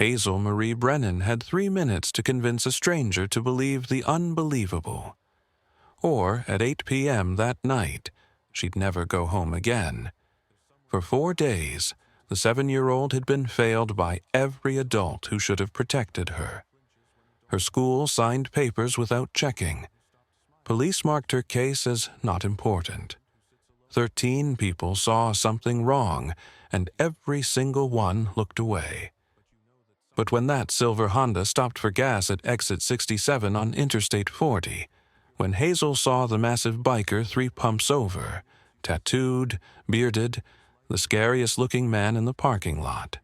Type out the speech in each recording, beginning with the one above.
Hazel Marie Brennan had 3 minutes to convince a stranger to believe the unbelievable. Or, at 8 p.m. that night, she'd never go home again. For 4 days, the 7-year-old had been failed by every adult who should have protected her. Her school signed papers without checking. Police marked her case as not important. 13 people saw something wrong, and every single one looked away. But when that silver Honda stopped for gas at exit 67 on Interstate 40, when Hazel saw the massive biker 3 pumps over, tattooed, bearded, the scariest-looking man in the parking lot,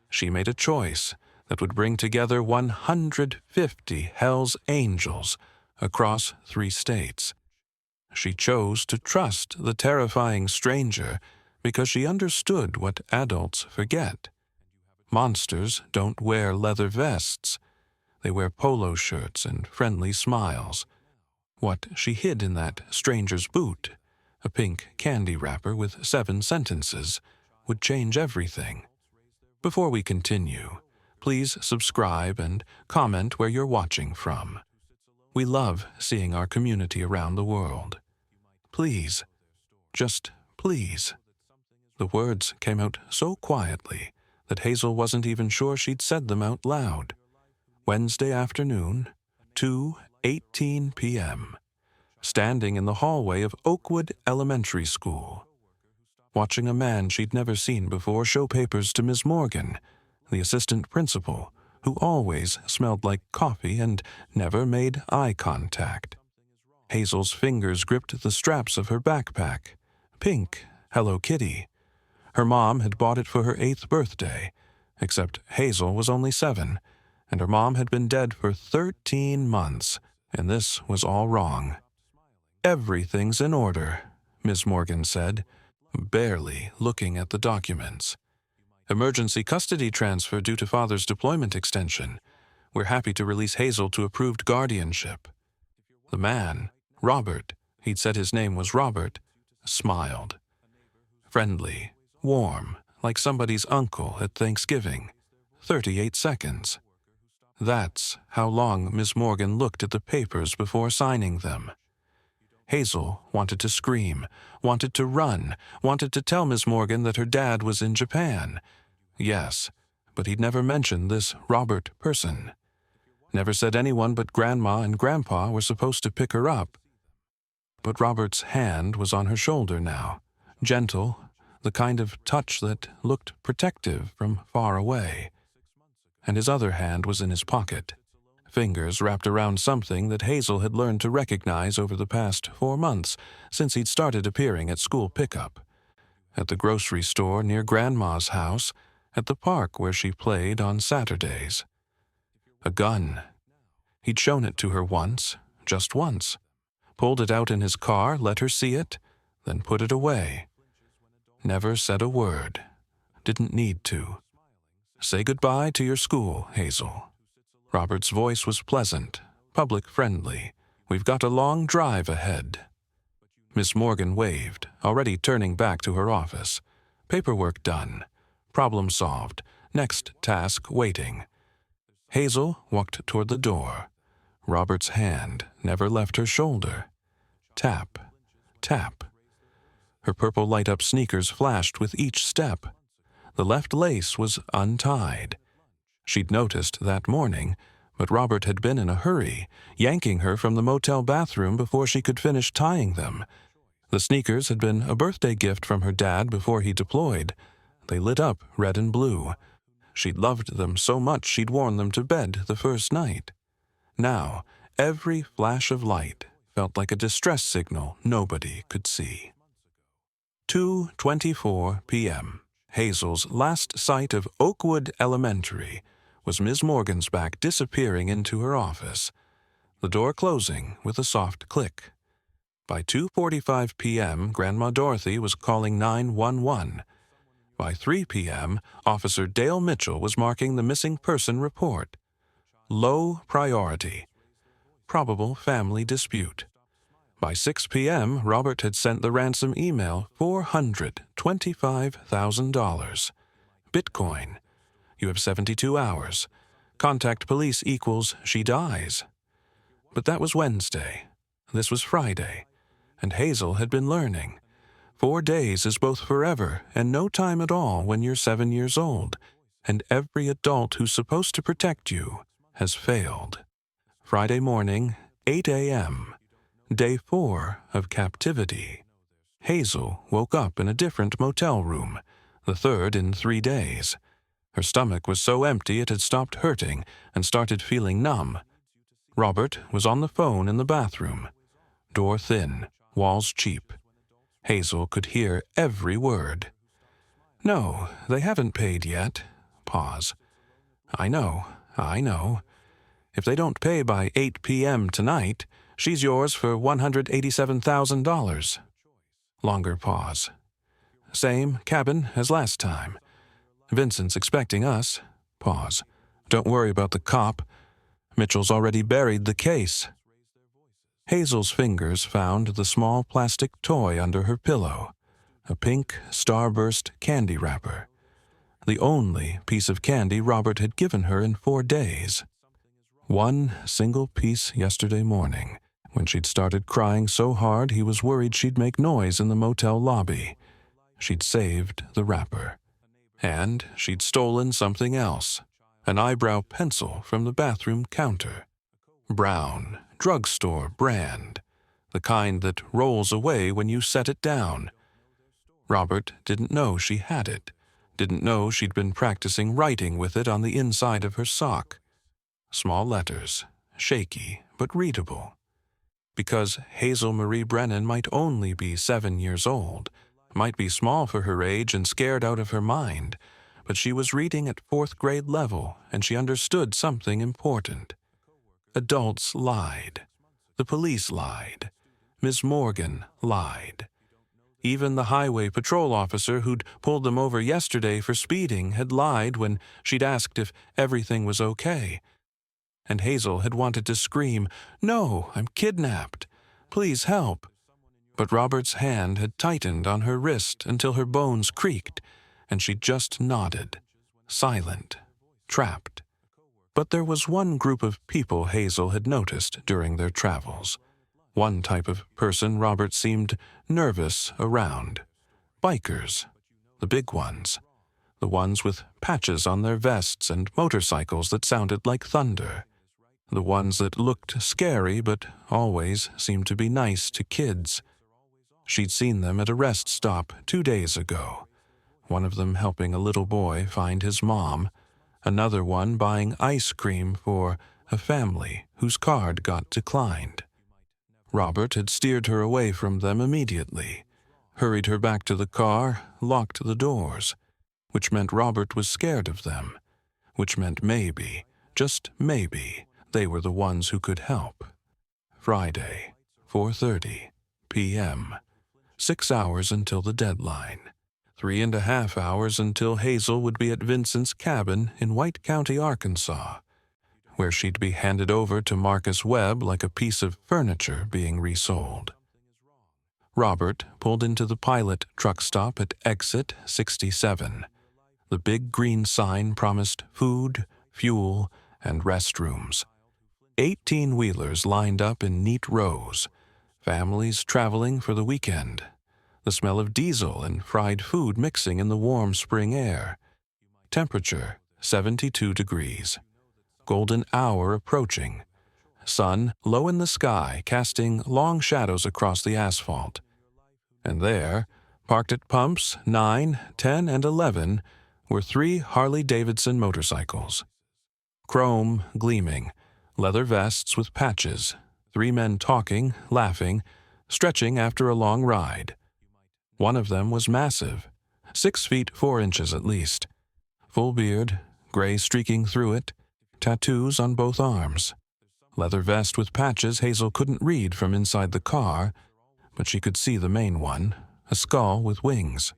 she made a choice that would bring together 150 Hell's Angels across 3 states. She chose to trust the terrifying stranger because she understood what adults forget. Monsters don't wear leather vests. They wear polo shirts and friendly smiles. What she hid in that stranger's boot, a pink candy wrapper with 7 sentences, would change everything. Before we continue, please subscribe and comment where you're watching from. We love seeing our community around the world. Please, just please. The words came out so quietly that Hazel wasn't even sure she'd said them out loud. Wednesday afternoon, 2:18 p.m., standing in the hallway of Oakwood Elementary School, watching a man she'd never seen before show papers to Ms. Morgan, the assistant principal, who always smelled like coffee and never made eye contact. Hazel's fingers gripped the straps of her backpack, pink Hello Kitty. Her mom had bought it for her 8th birthday, except Hazel was only 7, and her mom had been dead for 13 months, and this was all wrong. "Everything's in order," Ms. Morgan said, barely looking at the documents. "Emergency custody transfer due to father's deployment extension. We're happy to release Hazel to approved guardianship." The man, Robert, he'd said his name was Robert, smiled. Friendly, warm, like somebody's uncle at Thanksgiving. 38 seconds. That's how long Miss Morgan looked at the papers before signing them. Hazel wanted to scream, wanted to run, wanted to tell Miss Morgan that her dad was in Japan. Yes, but he'd never mentioned this Robert person. Never said anyone but Grandma and Grandpa were supposed to pick her up. But Robert's hand was on her shoulder now, gentle, the kind of touch that looked protective from far away. And his other hand was in his pocket, fingers wrapped around something that Hazel had learned to recognize over the past 4 months since he'd started appearing at school pickup, at the grocery store near Grandma's house, at the park where she played on Saturdays. A gun. He'd shown it to her once, just once, pulled it out in his car, let her see it, then put it away. Never said a word. Didn't need to. "Say goodbye to your school, Hazel." Robert's voice was pleasant, public-friendly. "We've got a long drive ahead." Miss Morgan waved, already turning back to her office. Paperwork done. Problem solved. Next task waiting. Hazel walked toward the door. Robert's hand never left her shoulder. Tap, tap. Her purple light-up sneakers flashed with each step. The left lace was untied. She'd noticed that morning, but Robert had been in a hurry, yanking her from the motel bathroom before she could finish tying them. The sneakers had been a birthday gift from her dad before he deployed. They lit up red and blue. She'd loved them so much she'd worn them to bed the first night. Now, every flash of light felt like a distress signal nobody could see. 2:24 p.m. Hazel's last sight of Oakwood Elementary was Ms. Morgan's back disappearing into her office, the door closing with a soft click. By 2:45 p.m., Grandma Dorothy was calling 911. By 3 p.m., Officer Dale Mitchell was marking the missing person report. Low priority. Probable family dispute. By 6 p.m., Robert had sent the ransom email $425,000. Bitcoin. You have 72 hours. Contact police equals she dies. But that was Wednesday. This was Friday. And Hazel had been learning. 4 days is both forever and no time at all when you're 7 years old, and every adult who's supposed to protect you has failed. Friday morning, 8 a.m., day 4 of captivity. Hazel woke up in a different motel room, the third in 3 days. Her stomach was so empty it had stopped hurting and started feeling numb. Robert was on the phone in the bathroom. Door thin, walls cheap. Hazel could hear every word. No, they haven't paid yet. Pause. I know. If they don't pay by 8 p.m. tonight, she's yours for $187,000. Longer pause. Same cabin as last time. Vincent's expecting us. Pause. Don't worry about the cop. Mitchell's already buried the case. Hazel's fingers found the small plastic toy under her pillow, a pink starburst candy wrapper, the only piece of candy Robert had given her in 4 days. One single piece yesterday morning, when she'd started crying so hard he was worried she'd make noise in the motel lobby. She'd saved the wrapper. And she'd stolen something else, an eyebrow pencil from the bathroom counter. Brown, drugstore brand, the kind that rolls away when you set it down. Robert didn't know she had it, didn't know she'd been practicing writing with it on the inside of her sock. Small letters, shaky but readable. Because Hazel Marie Brennan might only be 7 years old, might be small for her age and scared out of her mind, but she was reading at 4th grade level and she understood something important. Adults lied. The police lied. Miss Morgan lied. Even the highway patrol officer who'd pulled them over yesterday for speeding had lied when she'd asked if everything was okay. And Hazel had wanted to scream, "No, I'm kidnapped. Please help." But Robert's hand had tightened on her wrist until her bones creaked, and she just nodded, silent, trapped. But there was one group of people Hazel had noticed during their travels. One type of person Robert seemed nervous around. Bikers, the big ones. The ones with patches on their vests and motorcycles that sounded like thunder. The ones that looked scary but always seemed to be nice to kids. She'd seen them at a rest stop 2 days ago. One of them helping a little boy find his mom. Another one buying ice cream for a family whose card got declined. Robert had steered her away from them immediately, hurried her back to the car, locked the doors, which meant Robert was scared of them, which meant maybe, just maybe, they were the ones who could help. Friday, 4:30 p.m. 6 hours until the deadline. 3.5 hours until Hazel would be at Vincent's cabin in White County, Arkansas, where she'd be handed over to Marcus Webb like a piece of furniture being resold. Robert pulled into the Pilot truck stop at exit 67. The big green sign promised food, fuel, and restrooms. 18-wheelers lined up in neat rows, families traveling for the weekend. The smell of diesel and fried food mixing in the warm spring air. Temperature, 72 degrees. Golden hour approaching. Sun low in the sky, casting long shadows across the asphalt. And there, parked at pumps 9, 10, and 11, were 3 Harley-Davidson motorcycles. Chrome gleaming, leather vests with patches, 3 men talking, laughing, stretching after a long ride. One of them was massive, 6 feet 4 inches at least. Full beard, gray streaking through it, tattoos on both arms. Leather vest with patches Hazel couldn't read from inside the car, but she could see the main one, a skull with wings.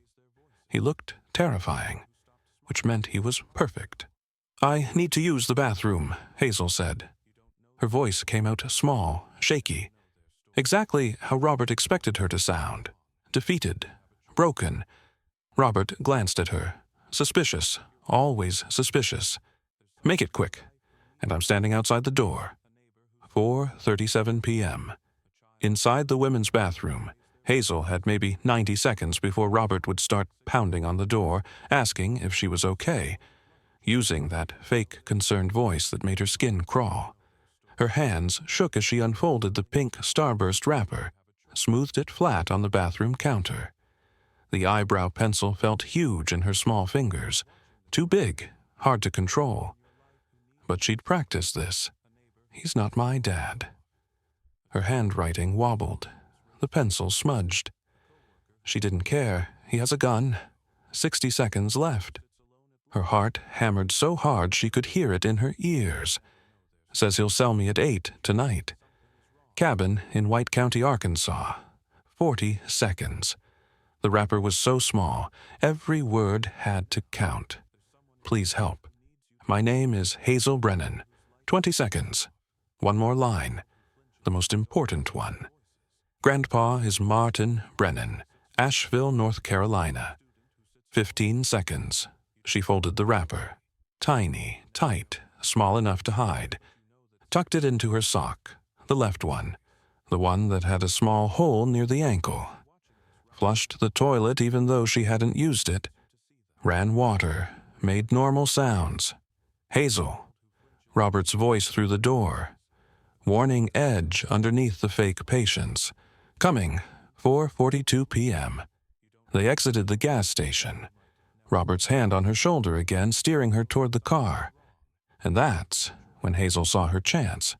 He looked terrifying, which meant he was perfect. "I need to use the bathroom," Hazel said. Her voice came out small, shaky, exactly how Robert expected her to sound. Defeated, broken. Robert glanced at her, suspicious, always suspicious. Make it quick. And I'm standing outside the door. 4:37 p.m. Inside the women's bathroom, Hazel had maybe 90 seconds before Robert would start pounding on the door, asking if she was okay, using that fake concerned voice that made her skin crawl. Her hands shook as she unfolded the pink starburst wrapper, smoothed it flat on the bathroom counter. The eyebrow pencil felt huge in her small fingers, too big, hard to control. But she'd practiced this. He's not my dad. Her handwriting wobbled. The pencil smudged. She didn't care. He has a gun. 60 seconds left. Her heart hammered so hard she could hear it in her ears. Says he'll sell me at 8 tonight. Cabin in White County, Arkansas. 40 seconds. The wrapper was so small, every word had to count. Please help. My name is Hazel Brennan. 20 seconds. One more line. The most important one. Grandpa is Martin Brennan, Asheville, North Carolina. 15 seconds. She folded the wrapper. Tiny, tight, small enough to hide. Tucked it into her sock, the left one, the one that had a small hole near the ankle. Flushed the toilet even though she hadn't used it. Ran water, made normal sounds. Hazel. Robert's voice through the door. Warning edge underneath the fake patience. Coming, 4:42 p.m. They exited the gas station. Robert's hand on her shoulder again, steering her toward the car. And that's when Hazel saw her chance.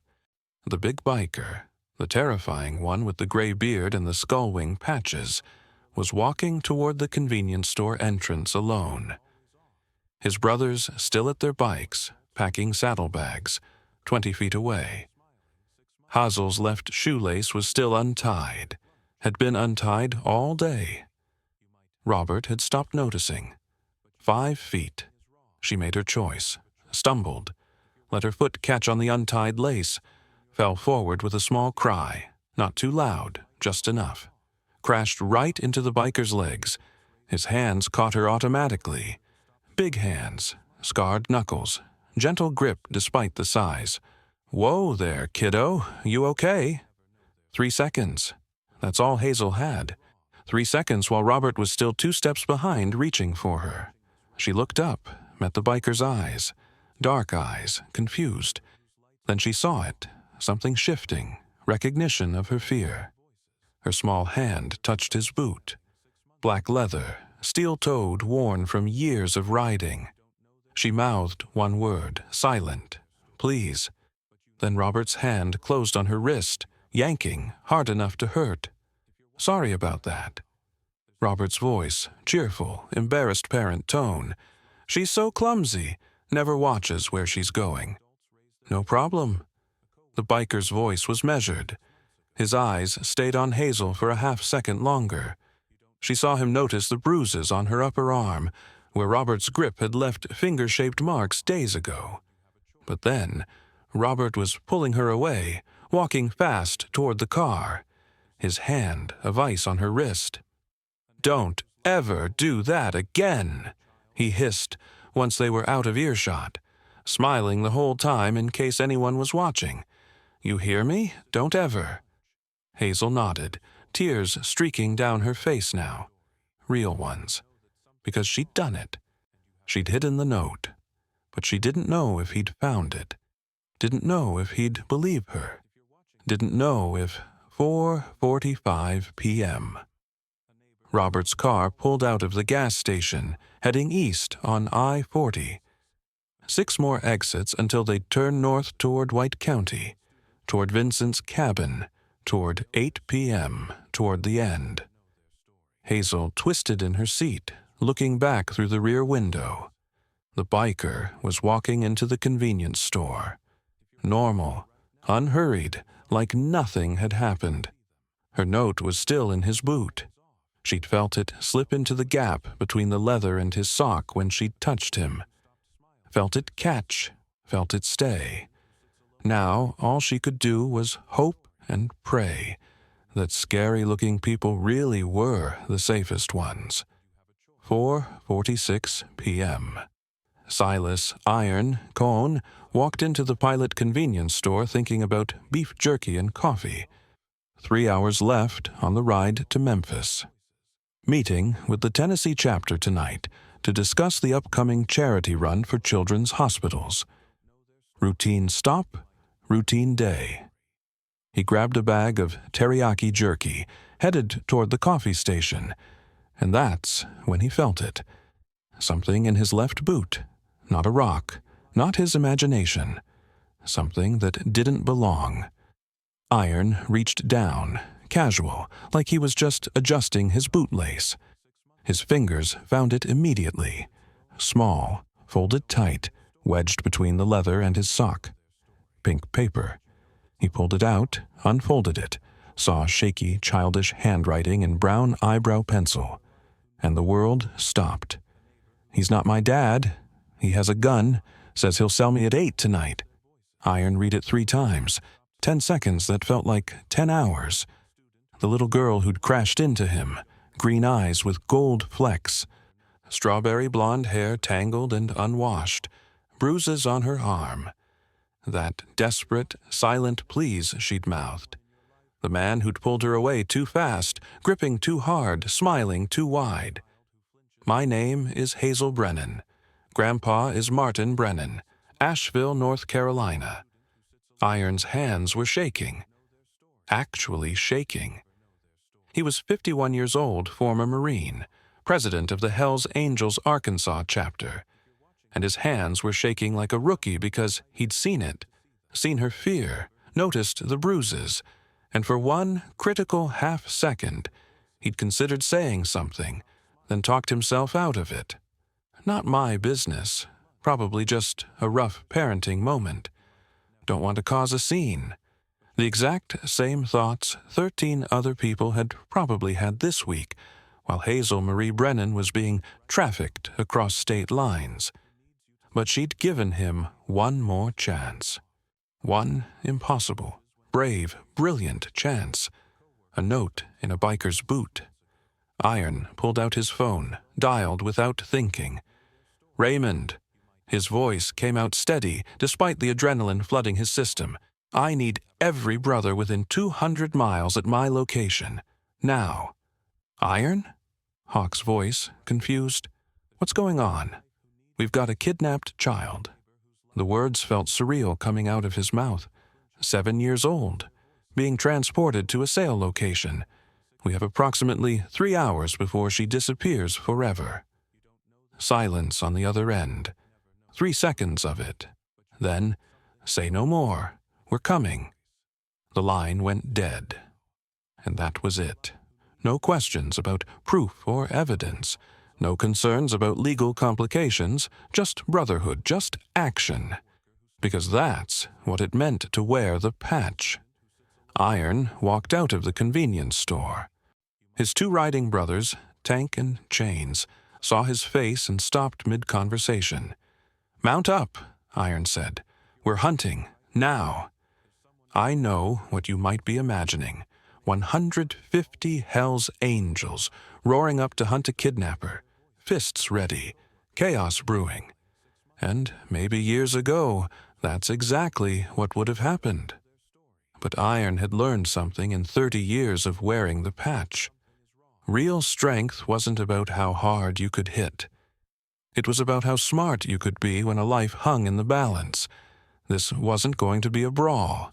The big biker, the terrifying one with the gray beard and the skull-wing patches, was walking toward the convenience store entrance alone. His brothers still at their bikes, packing saddlebags, 20 feet away. Hazel's left shoelace was still untied, had been untied all day. Robert had stopped noticing. 5 feet. She made her choice, stumbled, let her foot catch on the untied lace, fell forward with a small cry, not too loud, just enough. Crashed right into the biker's legs. His hands caught her automatically. Big hands, scarred knuckles, gentle grip despite the size. Whoa there, kiddo, you okay? 3 seconds. That's all Hazel had. 3 seconds while Robert was still 2 steps behind, reaching for her. She looked up, met the biker's eyes. Dark eyes, confused. Then she saw it, something shifting, recognition of her fear. Her small hand touched his boot. Black leather, steel-toed, worn from years of riding. She mouthed one word, silent, please. Then Robert's hand closed on her wrist, yanking, hard enough to hurt. Sorry about that. Robert's voice, cheerful, embarrassed parent tone. She's so clumsy, never watches where she's going. No problem. The biker's voice was measured. His eyes stayed on Hazel for a half-second longer. She saw him notice the bruises on her upper arm, where Robert's grip had left finger-shaped marks days ago. But then, Robert was pulling her away, walking fast toward the car, his hand a vice on her wrist. "Don't ever do that again," he hissed once they were out of earshot, smiling the whole time in case anyone was watching. "You hear me? Don't ever." Hazel nodded, tears streaking down her face now. Real ones. Because she'd done it. She'd hidden the note. But she didn't know if he'd found it. Didn't know if he'd believe her. Didn't know if 4:45 p.m. Robert's car pulled out of the gas station, heading east on I-40. 6 more exits until they'd turn north toward White County, toward Vincent's cabin, toward 8 p.m., toward the end. Hazel twisted in her seat, looking back through the rear window. The biker was walking into the convenience store. Normal, unhurried, like nothing had happened. Her note was still in his boot. She'd felt it slip into the gap between the leather and his sock when she'd touched him. Felt it catch, felt it stay. Now all she could do was hope and pray that scary-looking people really were the safest ones. 4:46 p.m. Silas, Iron, Cone walked into the Pilot convenience store thinking about beef jerky and coffee. 3 hours left on the ride to Memphis. Meeting with the Tennessee chapter tonight to discuss the upcoming charity run for children's hospitals. Routine stop, routine day. He grabbed a bag of teriyaki jerky, headed toward the coffee station, and that's when he felt it. Something in his left boot, not a rock, not his imagination. Something that didn't belong. Iron reached down, casual, like he was just adjusting his bootlace. His fingers found it immediately. Small, folded tight, wedged between the leather and his sock. Pink paper. He pulled it out, unfolded it, saw shaky, childish handwriting in brown eyebrow pencil. And the world stopped. "He's not my dad. He has a gun. Says he'll sell me at 8 tonight." Iron read it 3 times. 10 seconds that felt like 10 hours. The little girl who'd crashed into him, green eyes with gold flecks, strawberry blonde hair tangled and unwashed, bruises on her arm. That desperate, silent pleas she'd mouthed. The man who'd pulled her away too fast, gripping too hard, smiling too wide. "My name is Hazel Brennan. Grandpa is Martin Brennan, Asheville, North Carolina." Iron's hands were shaking. Actually shaking. He was 51 years old, former Marine, president of the Hells Angels Arkansas chapter, and his hands were shaking like a rookie because he'd seen it, seen her fear, noticed the bruises, and for one critical half-second, he'd considered saying something, then talked himself out of it. Not my business, probably just a rough parenting moment. Don't want to cause a scene. The exact same thoughts 13 other people had probably had this week, while Hazel Marie Brennan was being trafficked across state lines. But she'd given him one more chance. One impossible, brave, brilliant chance. A note in a biker's boot. Iron pulled out his phone, dialed without thinking. "Raymond." His voice came out steady, despite the adrenaline flooding his system. "I need every brother within 200 miles at my location. Now." "Iron?" Hawk's voice, confused. "What's going on?" "We've got a kidnapped child." The words felt surreal coming out of his mouth. 7 years old. Being transported to a sale location. We have approximately 3 hours before she disappears forever. Silence on the other end. 3 seconds of it. Then, "Say no more. We're coming." The line went dead. And that was it. No questions about proof or evidence. No concerns about legal complications. Just brotherhood, just action. Because that's what it meant to wear the patch. Iron walked out of the convenience store. His 2 riding brothers, Tank and Chains, saw his face and stopped mid-conversation. "Mount up," Iron said. "We're hunting, now." I know what you might be imagining. 150 Hell's Angels, roaring up to hunt a kidnapper, fists ready, chaos brewing. And maybe years ago, that's exactly what would have happened. But Iron had learned something in 30 years of wearing the patch. Real strength wasn't about how hard you could hit. It was about how smart you could be when a life hung in the balance. This wasn't going to be a brawl.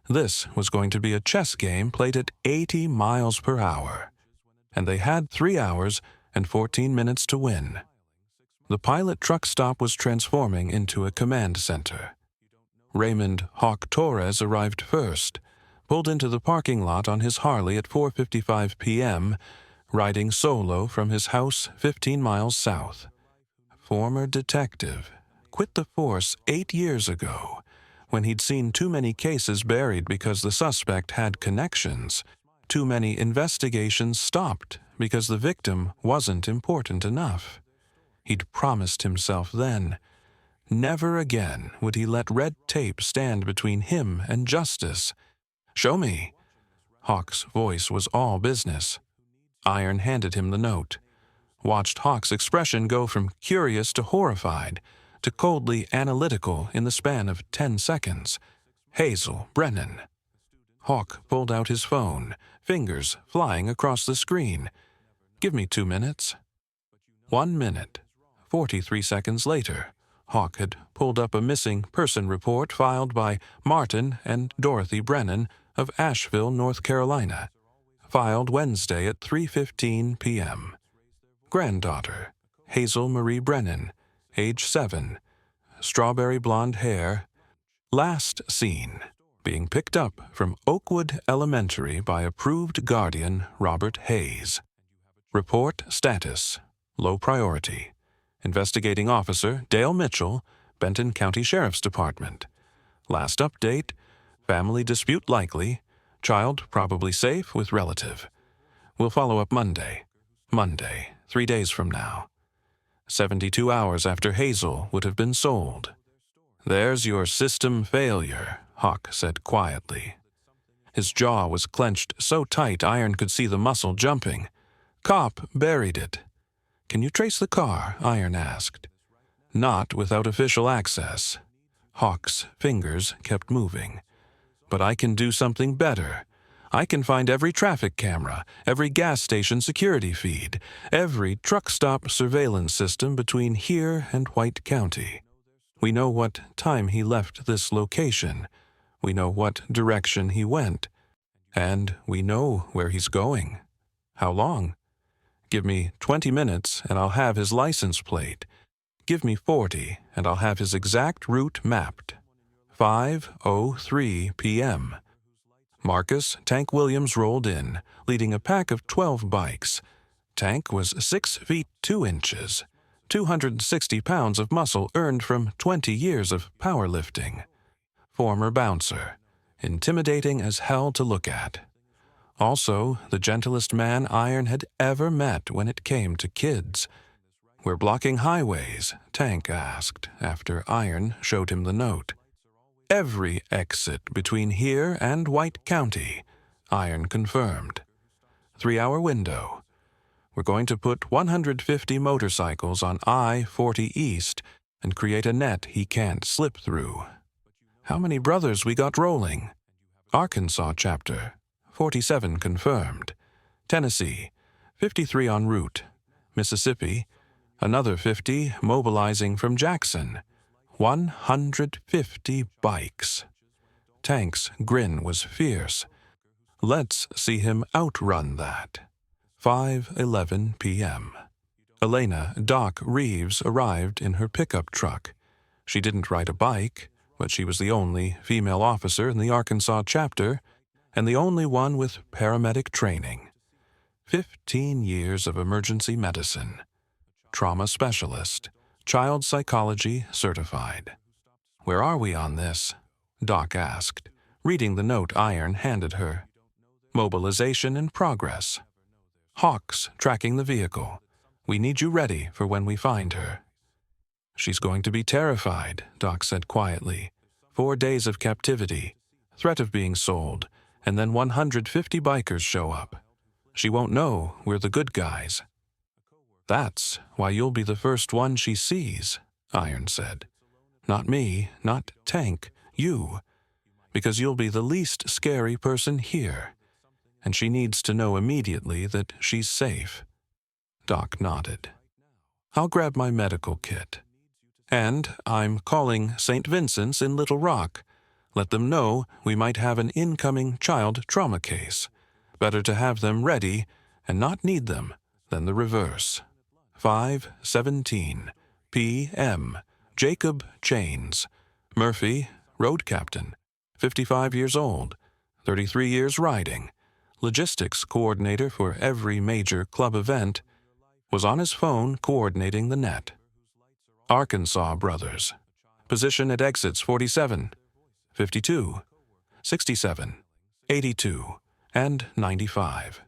This was going to be a chess game played at 80 miles per hour. And they had 3 hours and 14 minutes to win. The Pilot truck stop was transforming into a command center. Raymond Hawk Torres arrived first, pulled into the parking lot on his Harley at 4:55 p.m., riding solo from his house 15 miles south. Former detective, quit the force 8 years ago, when he'd seen too many cases buried because the suspect had connections, too many investigations stopped because the victim wasn't important enough. He'd promised himself then, never again would he let red tape stand between him and justice. "Show me." Hawk's voice was all business. Iron handed him the note. Watched Hawk's expression go from curious to horrified, to coldly analytical in the span of 10 seconds. Hazel Brennan. Hawk pulled out his phone, fingers flying across the screen. Give me 2 minutes. 1 minute. 43 seconds later, Hawk had pulled up a missing person report filed by Martin and Dorothy Brennan of Asheville, North Carolina, filed Wednesday at 3:15 p.m. Granddaughter, Hazel Marie Brennan, age 7, strawberry blonde hair. Last seen, being picked up from Oakwood Elementary by approved guardian Robert Hayes. Report status, low priority. Investigating Officer Dale Mitchell, Benton County Sheriff's Department. Last update, family dispute likely, child probably safe with relative. We'll follow up Monday. Monday, 3 days from now. 72 hours after Hazel would have been sold. There's your system failure, Hawk said quietly. His jaw was clenched so tight Iron could see the muscle jumping. Cop buried it. Can you trace the car? Iron asked. Not without official access. Hawk's fingers kept moving. But I can do something better. I can find every traffic camera, every gas station security feed, every truck stop surveillance system between here and White County. We know what time he left this location. We know what direction he went. And we know where he's going. How long? Give me 20 minutes and I'll have his license plate. Give me 40 and I'll have his exact route mapped. 5:03 p.m. Marcus Tank Williams rolled in, leading a pack of 12 bikes. Tank was 6 feet 2 inches, 260 pounds of muscle earned from 20 years of powerlifting. Former bouncer, intimidating as hell to look at. Also, the gentlest man Iron had ever met when it came to kids. We're blocking highways, Tank asked, after Iron showed him the note. Every exit between here and White County, Iron confirmed. 3-hour window. We're going to put 150 motorcycles on I-40 East and create a net he can't slip through. How many brothers we got rolling? Arkansas chapter. 47 confirmed. Tennessee, 53 en route. Mississippi, another 50 mobilizing from Jackson. 150 bikes. Tank's grin was fierce. Let's see him outrun that. 5:11 p.m. Elena Doc Reeves arrived in her pickup truck. She didn't ride a bike, but she was the only female officer in the Arkansas chapter and the only one with paramedic training. 15 years of emergency medicine. Trauma specialist. Child psychology certified. Where are we on this? Doc asked, reading the note Iron handed her. Mobilization in progress. Hawks tracking the vehicle. We need you ready for when we find her. She's going to be terrified, Doc said quietly. 4 days of captivity, threat of being sold, and then 150 bikers show up. She won't know we're the good guys. That's why you'll be the first one she sees, Iron said. Not me, not Tank, you. Because you'll be the least scary person here. And she needs to know immediately that she's safe. Doc nodded. I'll grab my medical kit. And I'm calling St. Vincent's in Little Rock. Let them know we might have an incoming child trauma case. Better to have them ready and not need them than the reverse. 5:17 p.m. Jacob Chains. Murphy, road captain. 55 years old. 33 years riding. Logistics coordinator for every major club event. Was on his phone coordinating the net. Arkansas brothers. Position at exits 47, 52, 67, 82, and 95.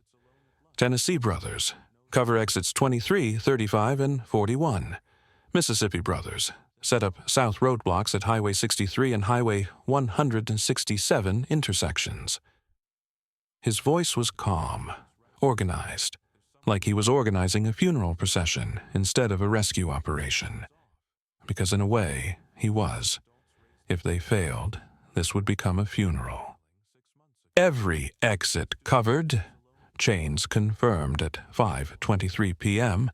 Tennessee brothers. Cover exits 23, 35, and 41. Mississippi brothers. Set up south roadblocks at Highway 63 and Highway 167 intersections. His voice was calm, organized, like he was organizing a funeral procession instead of a rescue operation. because in a way, he was. If they failed, this would become a funeral. Every exit covered, Chains confirmed at 5:23 p.m.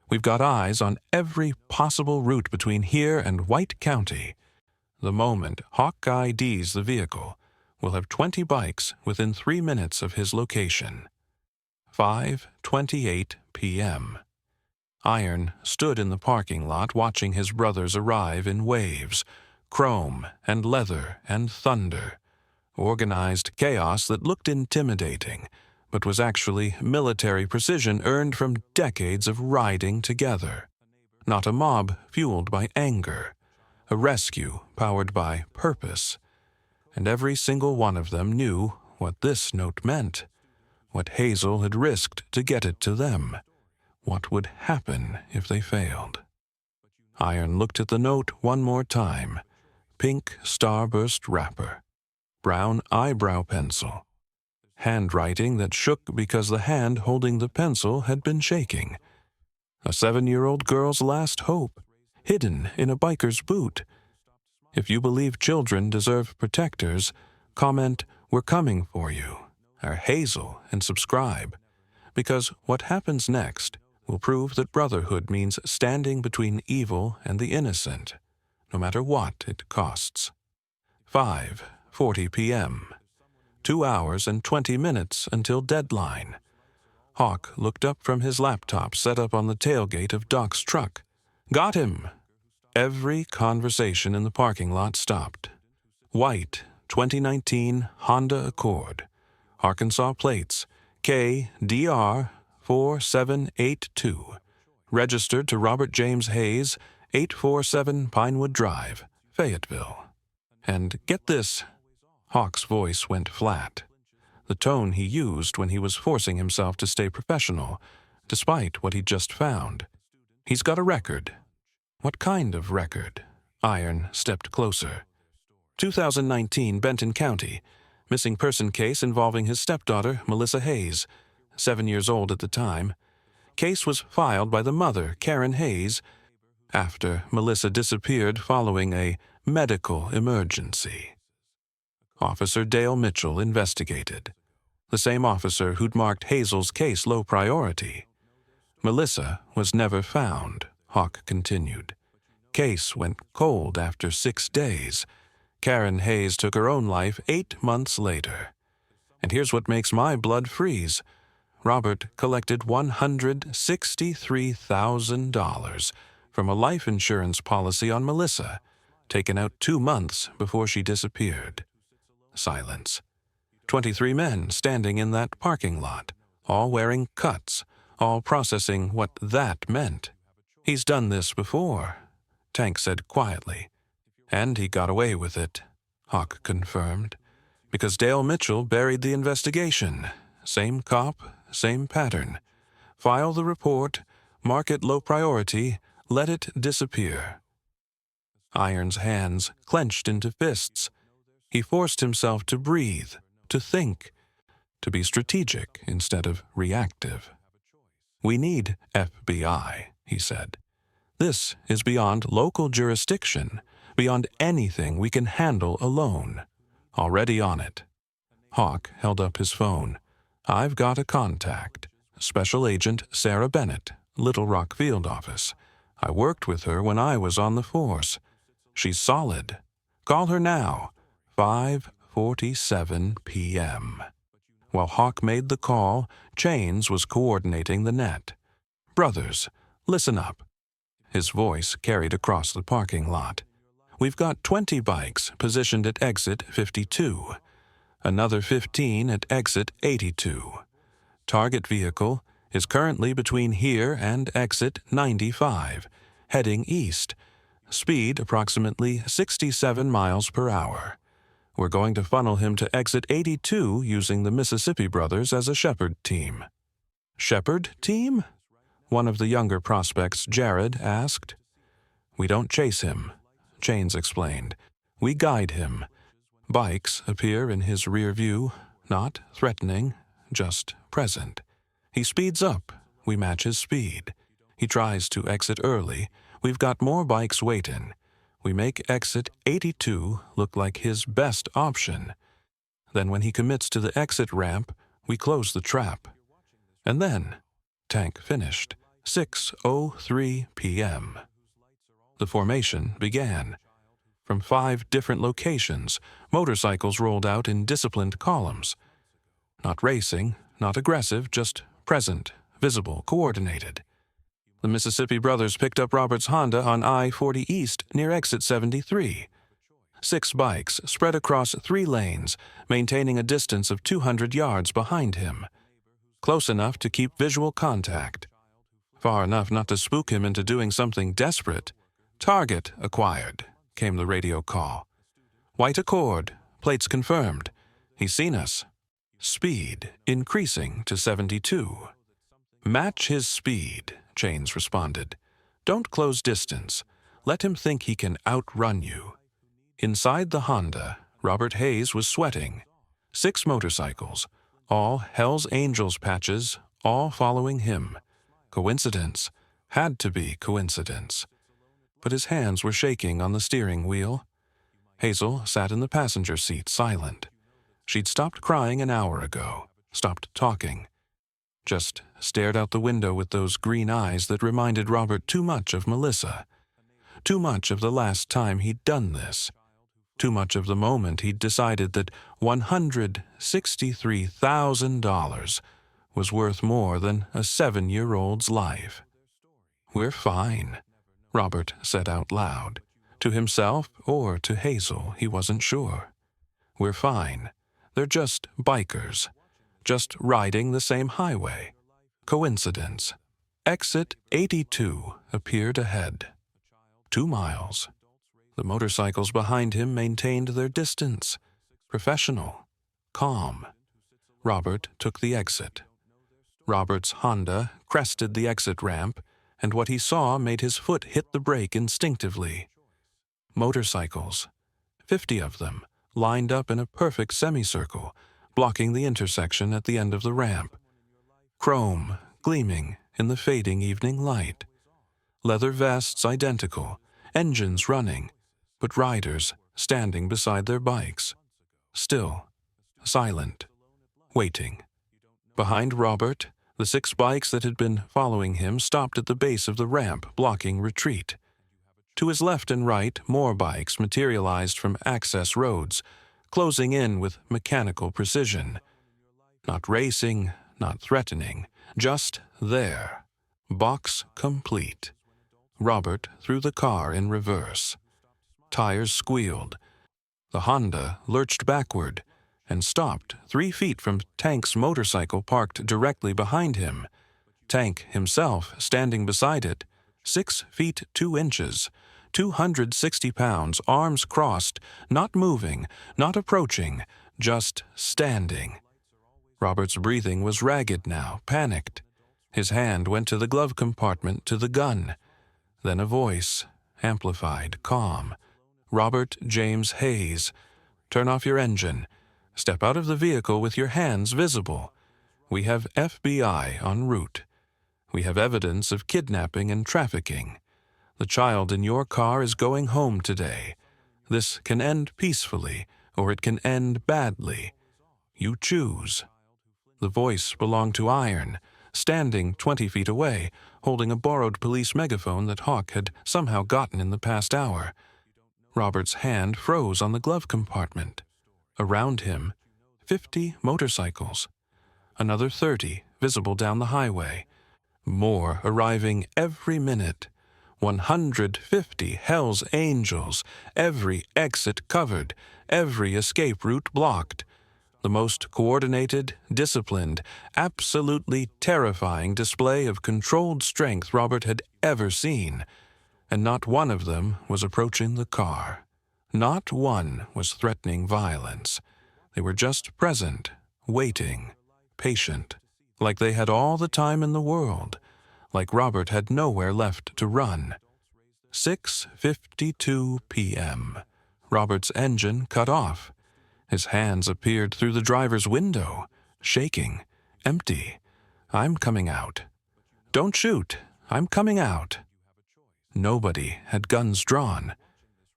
We've got eyes on every possible route between here and White County. The moment Hawk IDs the vehicle, we'll have 20 bikes within 3 minutes of his location. 5:28 p.m. Iron stood in the parking lot watching his brothers arrive in waves, chrome and leather and thunder, organized chaos that looked intimidating, but was actually military precision earned from decades of riding together. Not a mob fueled by anger, a rescue powered by purpose. And every single one of them knew what this note meant, what Hazel had risked to get it to them, what would happen if they failed. Iron looked at the note one more time. Pink starburst wrapper, brown eyebrow pencil, handwriting that shook because the hand holding the pencil had been shaking. A 7-year-old girl's last hope, hidden in a biker's boot. If you believe children deserve protectors, comment, "We're coming for you," or Hazel, and subscribe. Because what happens next will prove that brotherhood means standing between evil and the innocent, no matter what it costs. 5:40 p.m. 2 hours and 20 minutes until deadline. Hawk looked up from his laptop set up on the tailgate of Doc's truck. Got him! Every conversation in the parking lot stopped. White, 2019 Honda Accord. Arkansas plates, KDR 4782. Registered to Robert James Hayes, 847 Pinewood Drive, Fayetteville. And get this, Hawk's voice went flat. The tone he used when he was forcing himself to stay professional, despite what he'd just found. He's got a record. What kind of record? Iron stepped closer. 2019 Benton County, missing person case involving his stepdaughter, Melissa Hayes, 7 years old at the time. Case was filed by the mother, Karen Hayes, after Melissa disappeared following a medical emergency. Officer Dale Mitchell investigated. The same officer who'd marked Hazel's case low priority. Melissa was never found, Hawk continued. Case went cold after 6 days. Karen Hayes took her own life 8 months later. And here's what makes my blood freeze. Robert collected $163,000 from a life insurance policy on Melissa, taken out 2 months before she disappeared. Silence. 23 men standing in that parking lot, all wearing cuts, all processing what that meant. He's done this before, Tank said quietly. And he got away with it, Hawk confirmed, because Dale Mitchell buried the investigation. Same cop, same pattern. File the report, mark it low priority, let it disappear. Iron's hands clenched into fists. He forced himself to breathe, to think, to be strategic instead of reactive. We need FBI, he said. This is beyond local jurisdiction, beyond anything we can handle alone. Already on it. Hawk held up his phone. I've got a contact. Special Agent Sarah Bennett, Little Rock Field Office. I worked with her when I was on the force. She's solid. Call her now. 5:47 p.m. While Hawk made the call, Chains was coordinating the net. Brothers, listen up. His voice carried across the parking lot. We've got 20 bikes positioned at exit 52. Another 15 at exit 82. Target vehicle is currently between here and exit 95, heading east. Speed approximately 67 miles per hour. We're going to funnel him to exit 82 using the Mississippi brothers as a shepherd team. Shepherd team? One of the younger prospects, Jared, asked. We don't chase him, Chains explained. We guide him. Bikes appear in his rear view, not threatening, just present. He speeds up. We match his speed. He tries to exit early. We've got more bikes waitin'. We make exit 82 look like his best option. Then when he commits to the exit ramp, we close the trap. And then, Tank finished, 6:03 p.m. The formation began. From 5 different locations, motorcycles rolled out in disciplined columns. Not racing, not aggressive, just present, visible, coordinated. The Mississippi brothers picked up Robert's Honda on I-40 East near exit 73. 6 bikes spread across 3 lanes, maintaining a distance of 200 yards behind him. Close enough to keep visual contact. Far enough not to spook him into doing something desperate. "Target acquired," came the radio call. "White Accord, plates confirmed. He's seen us. Speed increasing to 72. "Match his speed," Chains responded. "Don't close distance. Let him think he can outrun you." Inside the Honda, Robert Hayes was sweating. 6 motorcycles, all Hell's Angels patches, all following him. Coincidence. Had to be coincidence. But his hands were shaking on the steering wheel. Hazel sat in the passenger seat, silent. She'd stopped crying an hour ago, stopped talking. Just stared out the window with those green eyes that reminded Robert too much of Melissa. Too much of the last time he'd done this. Too much of the moment he'd decided that $163,000 was worth more than a 7-year-old's life. "We're fine," Robert said out loud. To himself or to Hazel, he wasn't sure. "We're fine. They're just bikers. Just riding the same highway. Coincidence." Exit 82 appeared ahead. 2 miles. The motorcycles behind him maintained their distance. Professional. Calm. Robert took the exit. Robert's Honda crested the exit ramp, and what he saw made his foot hit the brake instinctively. Motorcycles. 50 of them, lined up in a perfect semicircle, blocking the intersection at the end of the ramp. Chrome gleaming in the fading evening light. Leather vests identical, engines running, but riders standing beside their bikes. Still, silent, waiting. Behind Robert, the 6 bikes that had been following him stopped at the base of the ramp, blocking retreat. To his left and right, more bikes materialized from access roads, closing in with mechanical precision. Not racing, not threatening, just there. Box complete. Robert threw the car in reverse. Tires squealed. The Honda lurched backward and stopped 3 feet from Tank's motorcycle parked directly behind him. Tank himself standing beside it, 6 feet 2 inches, 260 pounds, arms crossed, not moving, not approaching, just standing. Robert's breathing was ragged now, panicked. His hand went to the glove compartment, to the gun. Then a voice, amplified, calm. "Robert James Hayes, turn off your engine. Step out of the vehicle with your hands visible. We have FBI en route. We have evidence of kidnapping and trafficking. The child in your car is going home today. This can end peacefully, or it can end badly. You choose." The voice belonged to Iron, standing 20 feet away, holding a borrowed police megaphone that Hawk had somehow gotten in the past hour. Robert's hand froze on the glove compartment. Around him, 50 motorcycles. Another 30 visible down the highway. More arriving every minute. 150 Hell's Angels, every exit covered, every escape route blocked. The most coordinated, disciplined, absolutely terrifying display of controlled strength Robert had ever seen. And not one of them was approaching the car. Not one was threatening violence. They were just present, waiting, patient, like they had all the time in the world, like Robert had nowhere left to run. 6:52 p.m. Robert's engine cut off. His hands appeared through the driver's window, shaking, empty. "I'm coming out." "Don't shoot. I'm coming out." Nobody had guns drawn.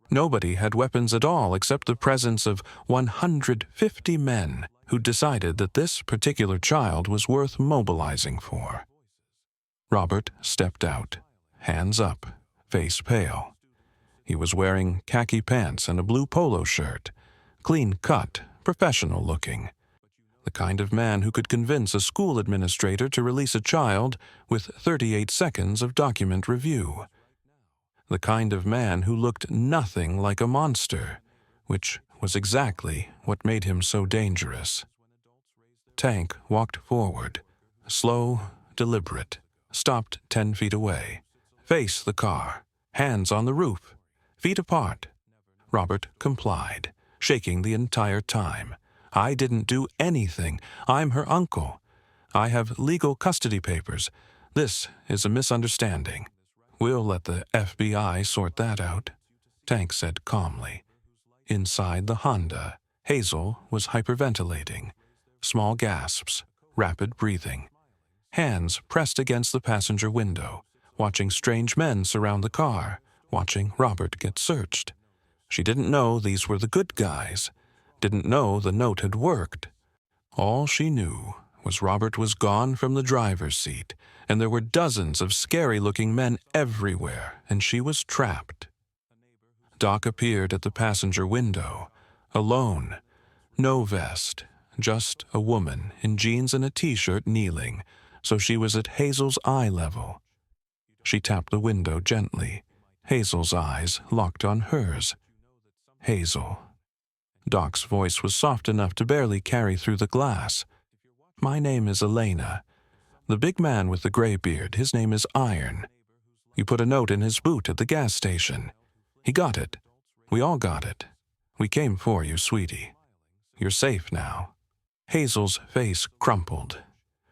Nobody had weapons at all except the presence of 150 men who decided that this particular child was worth mobilizing for. Robert stepped out, hands up, face pale. He was wearing khaki pants and a blue polo shirt, clean cut, professional looking. The kind of man who could convince a school administrator to release a child with 38 seconds of document review. The kind of man who looked nothing like a monster, which was exactly what made him so dangerous. Tank walked forward, slow, deliberate, stopped 10 feet away, faced the car, hands on the roof, feet apart. Robert complied, shaking the entire time. I didn't do anything. I'm her uncle. I have legal custody papers. This is a misunderstanding. We'll let the FBI sort that out, Tank said calmly. Inside the Honda, Hazel was hyperventilating. Small gasps, rapid breathing. Hands pressed against the passenger window, watching strange men surround the car, watching Robert get searched. She didn't know these were the good guys, didn't know the note had worked. All she knew was Robert was gone from the driver's seat, and there were dozens of scary-looking men everywhere, and she was trapped. Doc appeared at the passenger window, alone, no vest, just a woman in jeans and a t-shirt kneeling, so she was at Hazel's eye level. She tapped the window gently. Hazel's eyes locked on hers. Hazel. Doc's voice was soft enough to barely carry through the glass. My name is Elena. The big man with the gray beard, his name is Iron. You put a note in his boot at the gas station. He got it. We all got it. We came for you, sweetie. You're safe now. Hazel's face crumpled.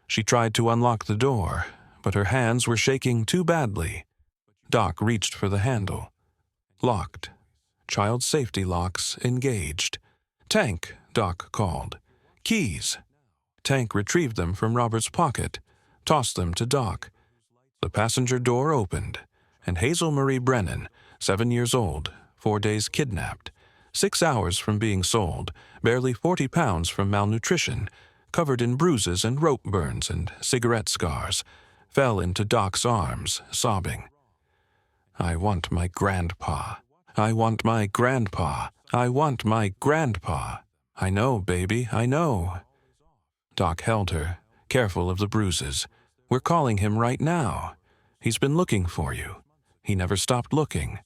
She tried to unlock the door, but her hands were shaking too badly. Doc reached for the handle. Locked. Child safety locks engaged. Tank, Doc called. Keys. Tank retrieved them from Robert's pocket, tossed them to Doc. The passenger door opened, and Hazel Marie Brennan, 7 years old, 4 days kidnapped, 6 hours from being sold, barely 40 pounds from malnutrition, covered in bruises and rope burns and cigarette scars, fell into Doc's arms, sobbing. I want my grandpa. I want my grandpa. I want my grandpa. I know, baby, I know. Doc held her, careful of the bruises. We're calling him right now. He's been looking for you. He never stopped looking.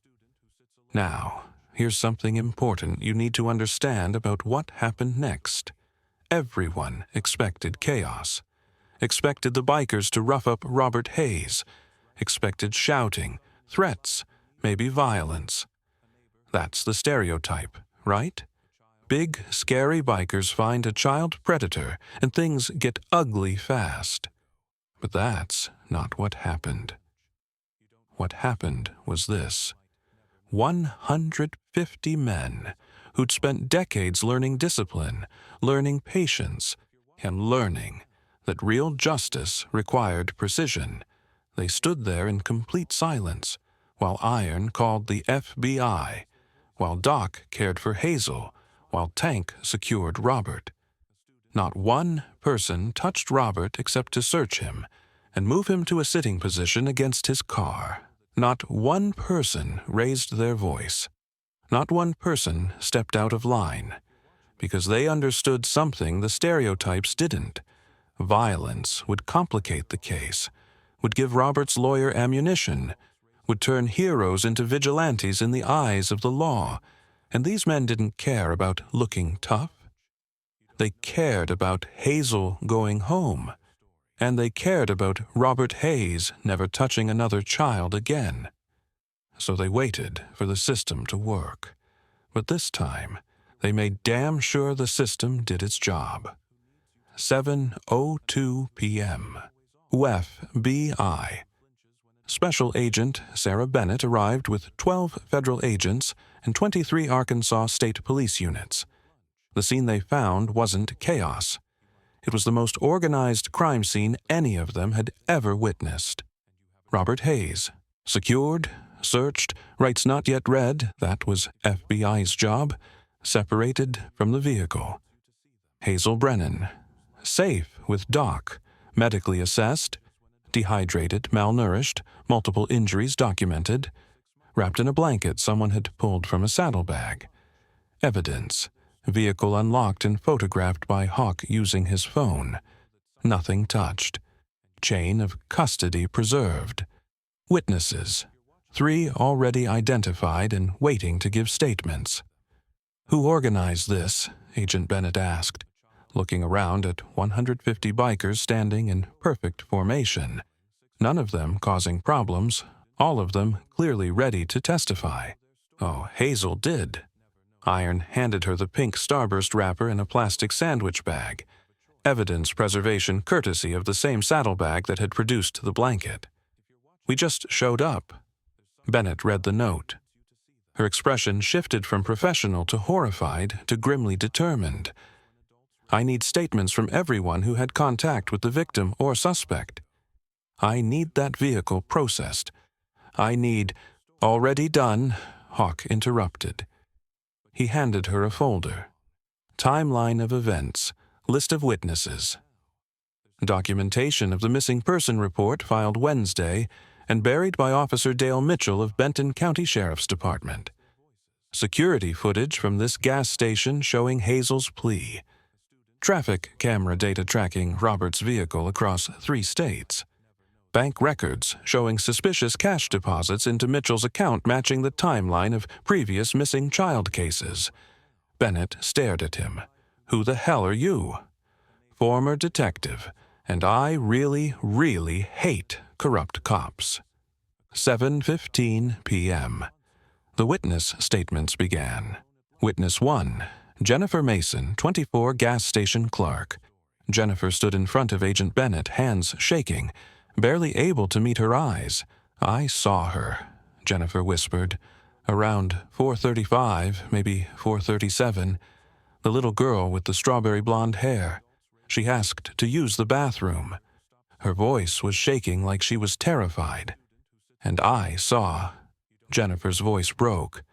Now, here's something important you need to understand about what happened next. Everyone expected chaos. Expected the bikers to rough up Robert Hayes. Expected shouting, threats, maybe violence. That's the stereotype, right? Big, scary bikers find a child predator and things get ugly fast. But that's not what happened. What happened was this. 150 men who'd spent decades learning discipline, learning patience, and learning that real justice required precision. They stood there in complete silence, while Iron called the FBI, while Doc cared for Hazel, while Tank secured Robert. Not one person touched Robert except to search him and move him to a sitting position against his car. Not one person raised their voice. Not one person stepped out of line, because they understood something the stereotypes didn't. Violence would complicate the case, would give Robert's lawyer ammunition, would turn heroes into vigilantes in the eyes of the law, and these men didn't care about looking tough. They cared about Hazel going home, and they cared about Robert Hayes never touching another child again. So they waited for the system to work. But this time, they made damn sure the system did its job. 7:02 p.m. FBI. Special Agent Sarah Bennett arrived with 12 federal agents and 23 Arkansas State Police units. The scene they found wasn't chaos. It was the most organized crime scene any of them had ever witnessed. Robert Hayes, secured, searched, rights not yet read, that was FBI's job, separated from the vehicle. Hazel Brennan, safe with Doc, medically assessed, dehydrated, malnourished, multiple injuries documented, wrapped in a blanket someone had pulled from a saddlebag. Evidence, vehicle unlocked and photographed by Hawk using his phone. Nothing touched. Chain of custody preserved. Witnesses, 3 already identified and waiting to give statements. Who organized this? Agent Bennett asked, looking around at 150 bikers standing in perfect formation, none of them causing problems, all of them clearly ready to testify. Oh, Hazel did. Iron handed her the pink Starburst wrapper in a plastic sandwich bag, evidence preservation courtesy of the same saddlebag that had produced the blanket. We just showed up. Bennett read the note. Her expression shifted from professional to horrified to grimly determined. I need statements from everyone who had contact with the victim or suspect. I need that vehicle processed. I need— Already done, Hawk interrupted. He handed her a folder. Timeline of events, list of witnesses. Documentation of the missing person report filed Wednesday and buried by Officer Dale Mitchell of Benton County Sheriff's Department. Security footage from this gas station showing Hazel's plea. Traffic camera data tracking Robert's vehicle across 3 states. Bank records showing suspicious cash deposits into Mitchell's account matching the timeline of previous missing child cases. Bennett stared at him. Who the hell are you? Former detective, and I really, really hate corrupt cops. 7:15 p.m. The witness statements began. Witness 1, Jennifer Mason, 24, gas station clerk. Jennifer stood in front of Agent Bennett, hands shaking, barely able to meet her eyes. I saw her, Jennifer whispered. Around 4:35, maybe 4:37. The little girl with the strawberry blonde hair. She asked to use the bathroom. Her voice was shaking like she was terrified. And I saw— Jennifer's voice broke.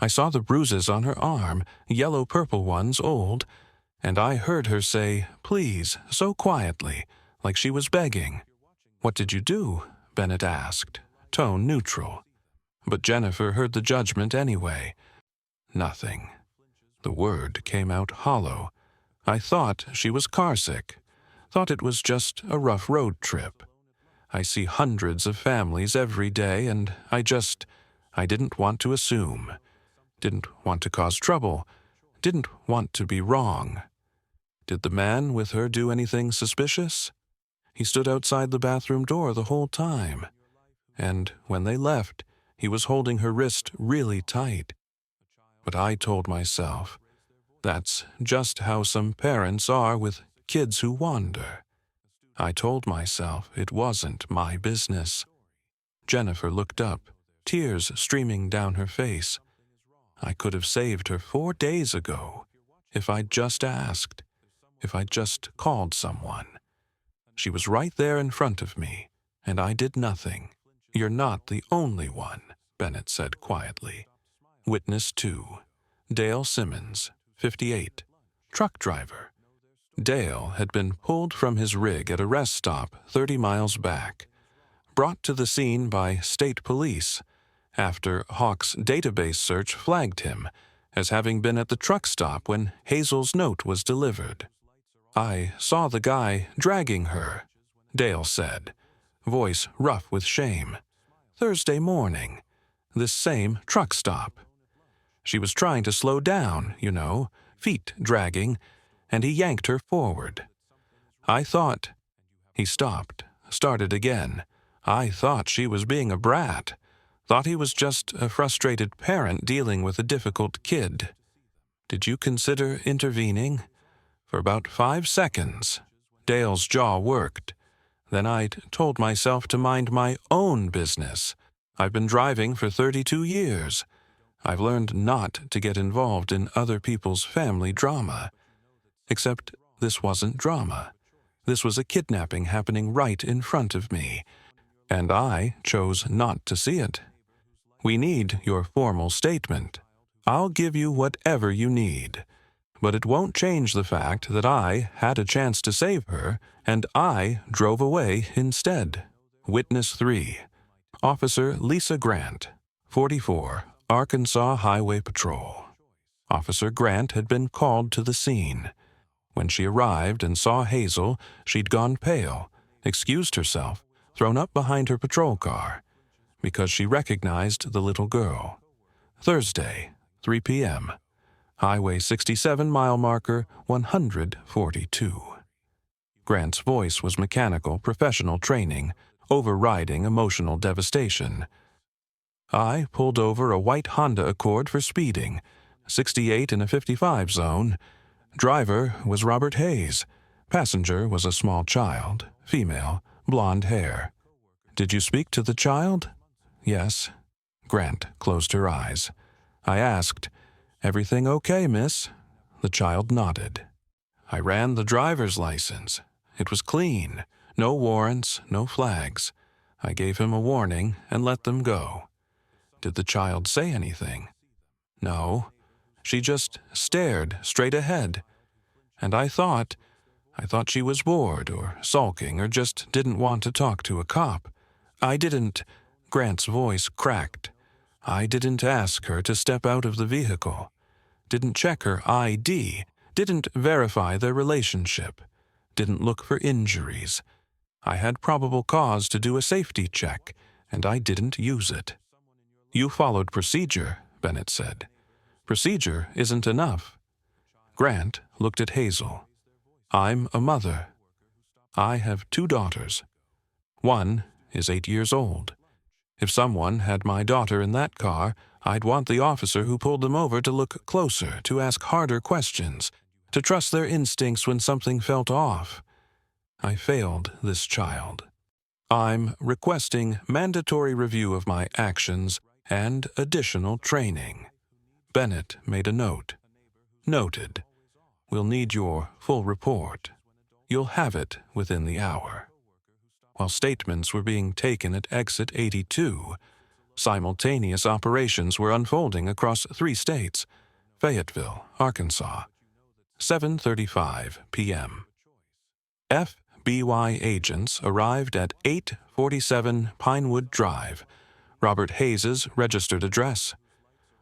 I saw the bruises on her arm, yellow-purple ones, old, and I heard her say, please, so quietly, like she was begging. What did you do? Bennett asked, tone neutral. But Jennifer heard the judgment anyway. Nothing. The word came out hollow. I thought she was carsick. Thought it was just a rough road trip. I see hundreds of families every day, and I didn't want to assume. Didn't want to cause trouble. Didn't want to be wrong. Did the man with her do anything suspicious? He stood outside the bathroom door the whole time. And when they left, he was holding her wrist really tight. But I told myself, that's just how some parents are with kids who wander. I told myself it wasn't my business. Jennifer looked up, tears streaming down her face. I could have saved her 4 days ago, if I'd just asked, if I'd just called someone. She was right there in front of me, and I did nothing. You're not the only one, Bennett said quietly. Witness 2, Dale Simmons, 58, truck driver. Dale had been pulled from his rig at a rest stop 30 miles back, brought to the scene by state police after Hawk's database search flagged him as having been at the truck stop when Hazel's note was delivered. I saw the guy dragging her, Dale said, voice rough with shame. Thursday morning, this same truck stop. She was trying to slow down, you know, feet dragging, and he yanked her forward. I thought— He stopped, started again. I thought she was being a brat. Thought he was just a frustrated parent dealing with a difficult kid. Did you consider intervening? For about 5 seconds, Dale's jaw worked. Then I'd told myself to mind my own business. I've been driving for 32 years. I've learned not to get involved in other people's family drama. Except this wasn't drama. This was a kidnapping happening right in front of me, and I chose not to see it. We need your formal statement. I'll give you whatever you need. But it won't change the fact that I had a chance to save her, and I drove away instead. Witness 3. Officer Lisa Grant, 44, Arkansas Highway Patrol. Officer Grant had been called to the scene. When she arrived and saw Hazel, she'd gone pale, excused herself, thrown up behind her patrol car, because she recognized the little girl. Thursday, 3 p.m., Highway 67 mile marker 142. Grant's voice was mechanical, professional training, overriding emotional devastation. I pulled over a white Honda Accord for speeding, 68 in a 55 zone. Driver was Robert Hayes. Passenger was a small child, female, blonde hair. Did you speak to the child? Yes. Grant closed her eyes. I asked, "Everything okay, miss?" The child nodded. I ran the driver's license. It was clean. No warrants, no flags. I gave him a warning and let them go. Did the child say anything? No. She just stared straight ahead. And I thought she was bored or sulking or just didn't want to talk to a cop. I didn't, Grant's voice cracked. I didn't ask her to step out of the vehicle. Didn't check her ID. Didn't verify their relationship. Didn't look for injuries. I had probable cause to do a safety check, and I didn't use it. You followed procedure, Bennett said. Procedure isn't enough. Grant looked at Hazel. I'm a mother. I have 2 daughters. One is 8 years old. If someone had my daughter in that car, I'd want the officer who pulled them over to look closer, to ask harder questions, to trust their instincts when something felt off. I failed this child. I'm requesting mandatory review of my actions and additional training. Bennett made a note. Noted. We'll need your full report. You'll have it within the hour. While statements were being taken at exit 82, simultaneous operations were unfolding across 3 states. Fayetteville, Arkansas, 7:35 p.m. FBI agents arrived at 847 Pinewood Drive, Robert Hayes's registered address.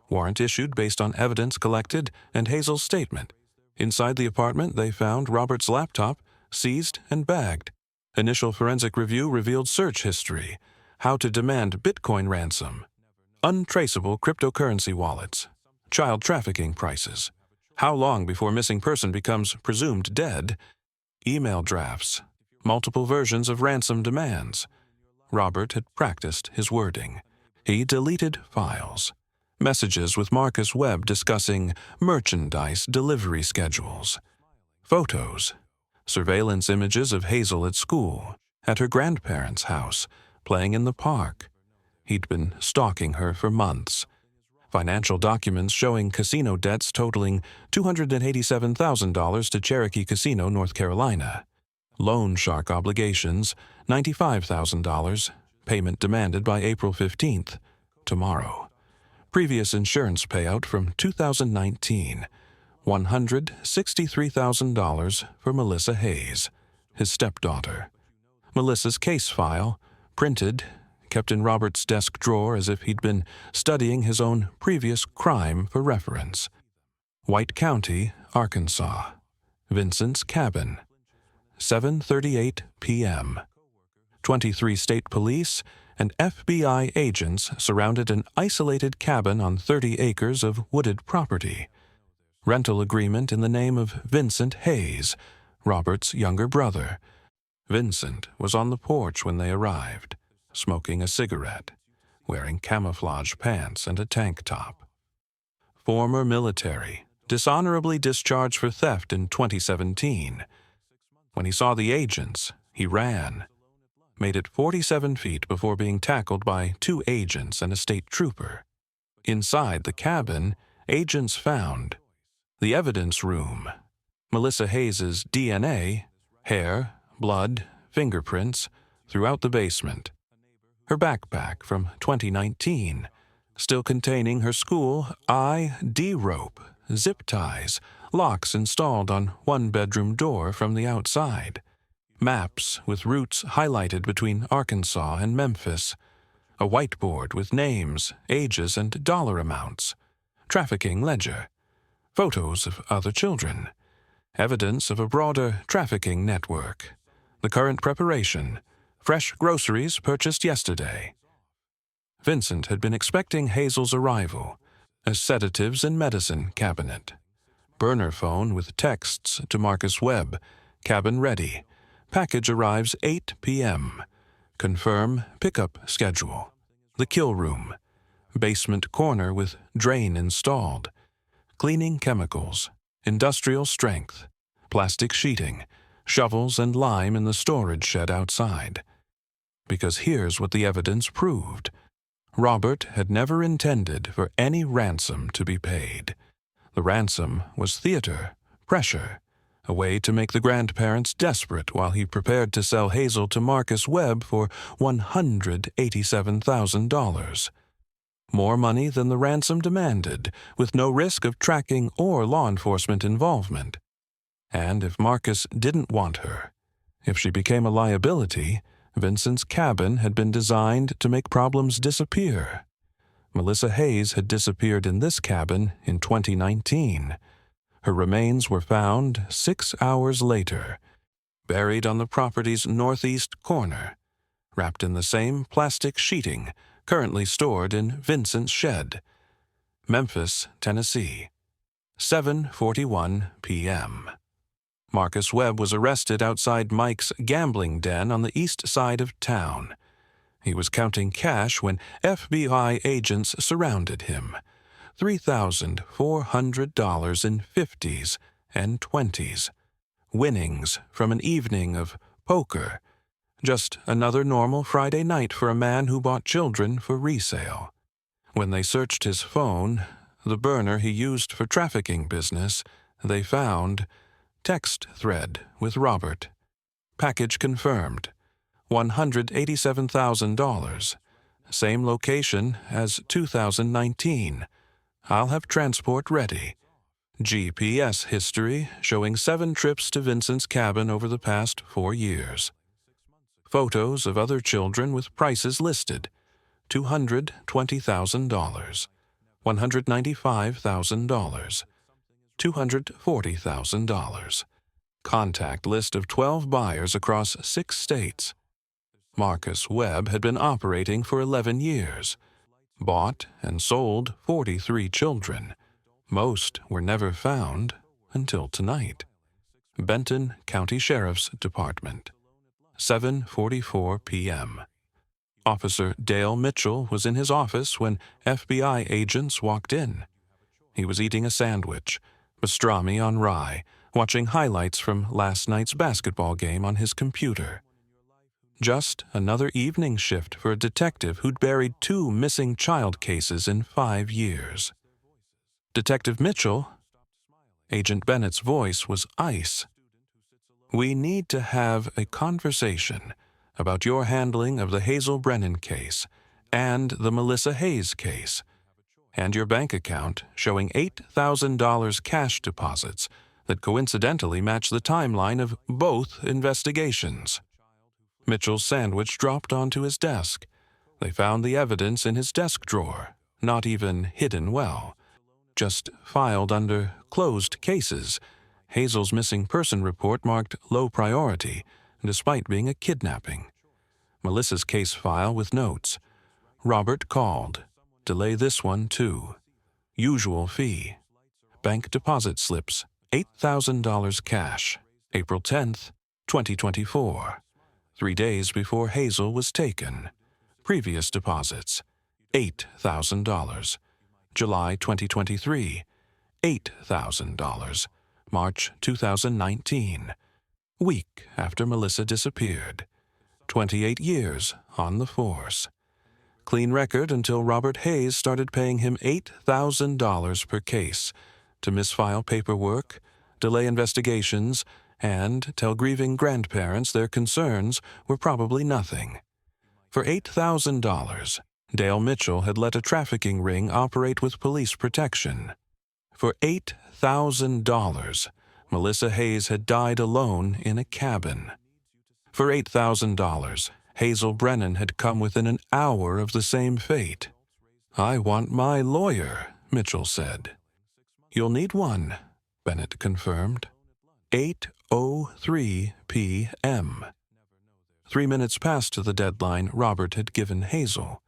Warrant issued based on evidence collected and Hazel's statement. Inside the apartment, they found Robert's laptop, seized and bagged. Initial forensic review revealed search history, how to demand Bitcoin ransom, untraceable cryptocurrency wallets, child trafficking prices, how long before missing person becomes presumed dead, email drafts, multiple versions of ransom demands. Robert had practiced his wording. He deleted files, messages with Marcus Webb discussing merchandise delivery schedules, photos, surveillance images of Hazel at school, at her grandparents' house, playing in the park. He'd been stalking her for months. Financial documents showing casino debts totaling $287,000 to Cherokee Casino, North Carolina. Loan shark obligations, $95,000. Payment demanded by April 15th, tomorrow. Previous insurance payout from 2019. $163,000 for Melissa Hayes, his stepdaughter. Melissa's case file, printed, kept in Robert's desk drawer as if he'd been studying his own previous crime for reference. White County, Arkansas. Vincent's cabin. 7:38 p.m. 23 state police and FBI agents surrounded an isolated cabin on 30 acres of wooded property. Rental agreement in the name of Vincent Hayes, Robert's younger brother. Vincent was on the porch when they arrived, smoking a cigarette, wearing camouflage pants and a tank top. Former military, dishonorably discharged for theft in 2017. When he saw the agents, he ran. Made it 47 feet before being tackled by 2 agents and a state trooper. Inside the cabin, agents found the evidence room. Melissa Hayes's DNA, hair, blood, fingerprints, throughout the basement. Her backpack from 2019, still containing her school ID rope, zip ties, locks installed on one bedroom door from the outside, maps with routes highlighted between Arkansas and Memphis, a whiteboard with names, ages, and dollar amounts, trafficking ledger, photos of other children, evidence of a broader trafficking network, the current preparation, fresh groceries purchased yesterday. Vincent had been expecting Hazel's arrival, a sedatives and medicine cabinet, burner phone with texts to Marcus Webb, cabin ready, package arrives 8 p.m., confirm pickup schedule, the kill room, basement corner with drain installed, cleaning chemicals, industrial strength, plastic sheeting, shovels and lime in the storage shed outside. Because here's what the evidence proved. Robert had never intended for any ransom to be paid. The ransom was theater, pressure, a way to make the grandparents desperate while he prepared to sell Hazel to Marcus Webb for $187,000. More money than the ransom demanded, with no risk of tracking or law enforcement involvement. And if Marcus didn't want her, if she became a liability, Vincent's cabin had been designed to make problems disappear. Melissa Hayes had disappeared in this cabin in 2019. Her remains were found 6 hours later, buried on the property's northeast corner, wrapped in the same plastic sheeting currently stored in Vincent's shed. Memphis, Tennessee, 7:41 p.m. Marcus Webb was arrested outside Mike's gambling den on the east side of town. He was counting cash when FBI agents surrounded him. $3,400 in 50s and 20s. Winnings from an evening of poker. Just another normal Friday night for a man who bought children for resale. When they searched his phone, the burner he used for trafficking business, they found text thread with Robert. Package confirmed. $187,000. Same location as 2019. I'll have transport ready. GPS history showing 7 trips to Vincent's cabin over the past 4 years. Photos of other children with prices listed. $220,000. $195,000. $240,000. Contact list of 12 buyers across 6 states. Marcus Webb had been operating for 11 years. Bought and sold 43 children. Most were never found until tonight. Benton County Sheriff's Department, 7:44 p.m. Officer Dale Mitchell was in his office when FBI agents walked in. He was eating a sandwich, pastrami on rye, watching highlights from last night's basketball game on his computer. Just another evening shift for a detective who'd buried 2 missing child cases in 5 years. Detective Mitchell, Agent Bennett's voice was ice. We need to have a conversation about your handling of the Hazel Brennan case and the Melissa Hayes case, and your bank account showing $8,000 cash deposits that coincidentally match the timeline of both investigations. Mitchell's sandwich dropped onto his desk. They found the evidence in his desk drawer, not even hidden well, just filed under closed cases. Hazel's missing person report marked low priority, despite being a kidnapping. Melissa's case file with notes. Robert called. Delay this one, too. Usual fee. Bank deposit slips, $8,000 cash, April 10th, 2024. 3 days before Hazel was taken. Previous deposits, $8,000. July 2023, $8,000. March 2019. Week after Melissa disappeared. 28 years on the force. Clean record until Robert Hayes started paying him $8,000 per case to misfile paperwork, delay investigations, and tell grieving grandparents their concerns were probably nothing. For $8,000, Dale Mitchell had let a trafficking ring operate with police protection. For $8,000, Melissa Hayes had died alone in a cabin. For $8,000, Hazel Brennan had come within an hour of the same fate. "I want my lawyer," Mitchell said. "You'll need one," Bennett confirmed. 8:03 p.m. 3 minutes past the deadline Robert had given Hazel.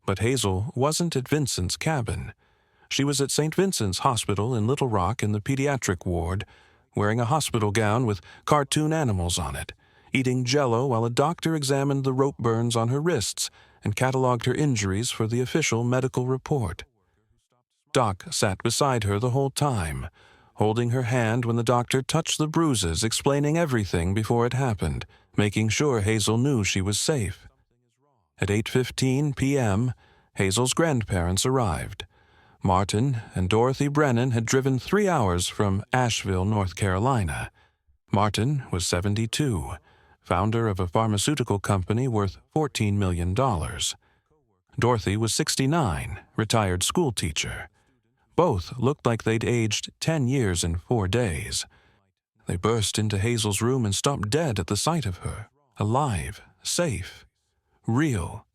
But Hazel wasn't at Vincent's cabin. She was at St. Vincent's Hospital in Little Rock in the pediatric ward, wearing a hospital gown with cartoon animals on it, eating Jell-O while a doctor examined the rope burns on her wrists and cataloged her injuries for the official medical report. Doc sat beside her the whole time, holding her hand when the doctor touched the bruises, explaining everything before it happened, making sure Hazel knew she was safe. At 8:15 p.m., Hazel's grandparents arrived. Martin and Dorothy Brennan had driven 3 hours from Asheville, North Carolina. Martin was 72, founder of a pharmaceutical company worth $14 million. Dorothy was 69, retired schoolteacher. Both looked like they'd aged 10 years in 4 days. They burst into Hazel's room and stopped dead at the sight of her, alive, safe, real.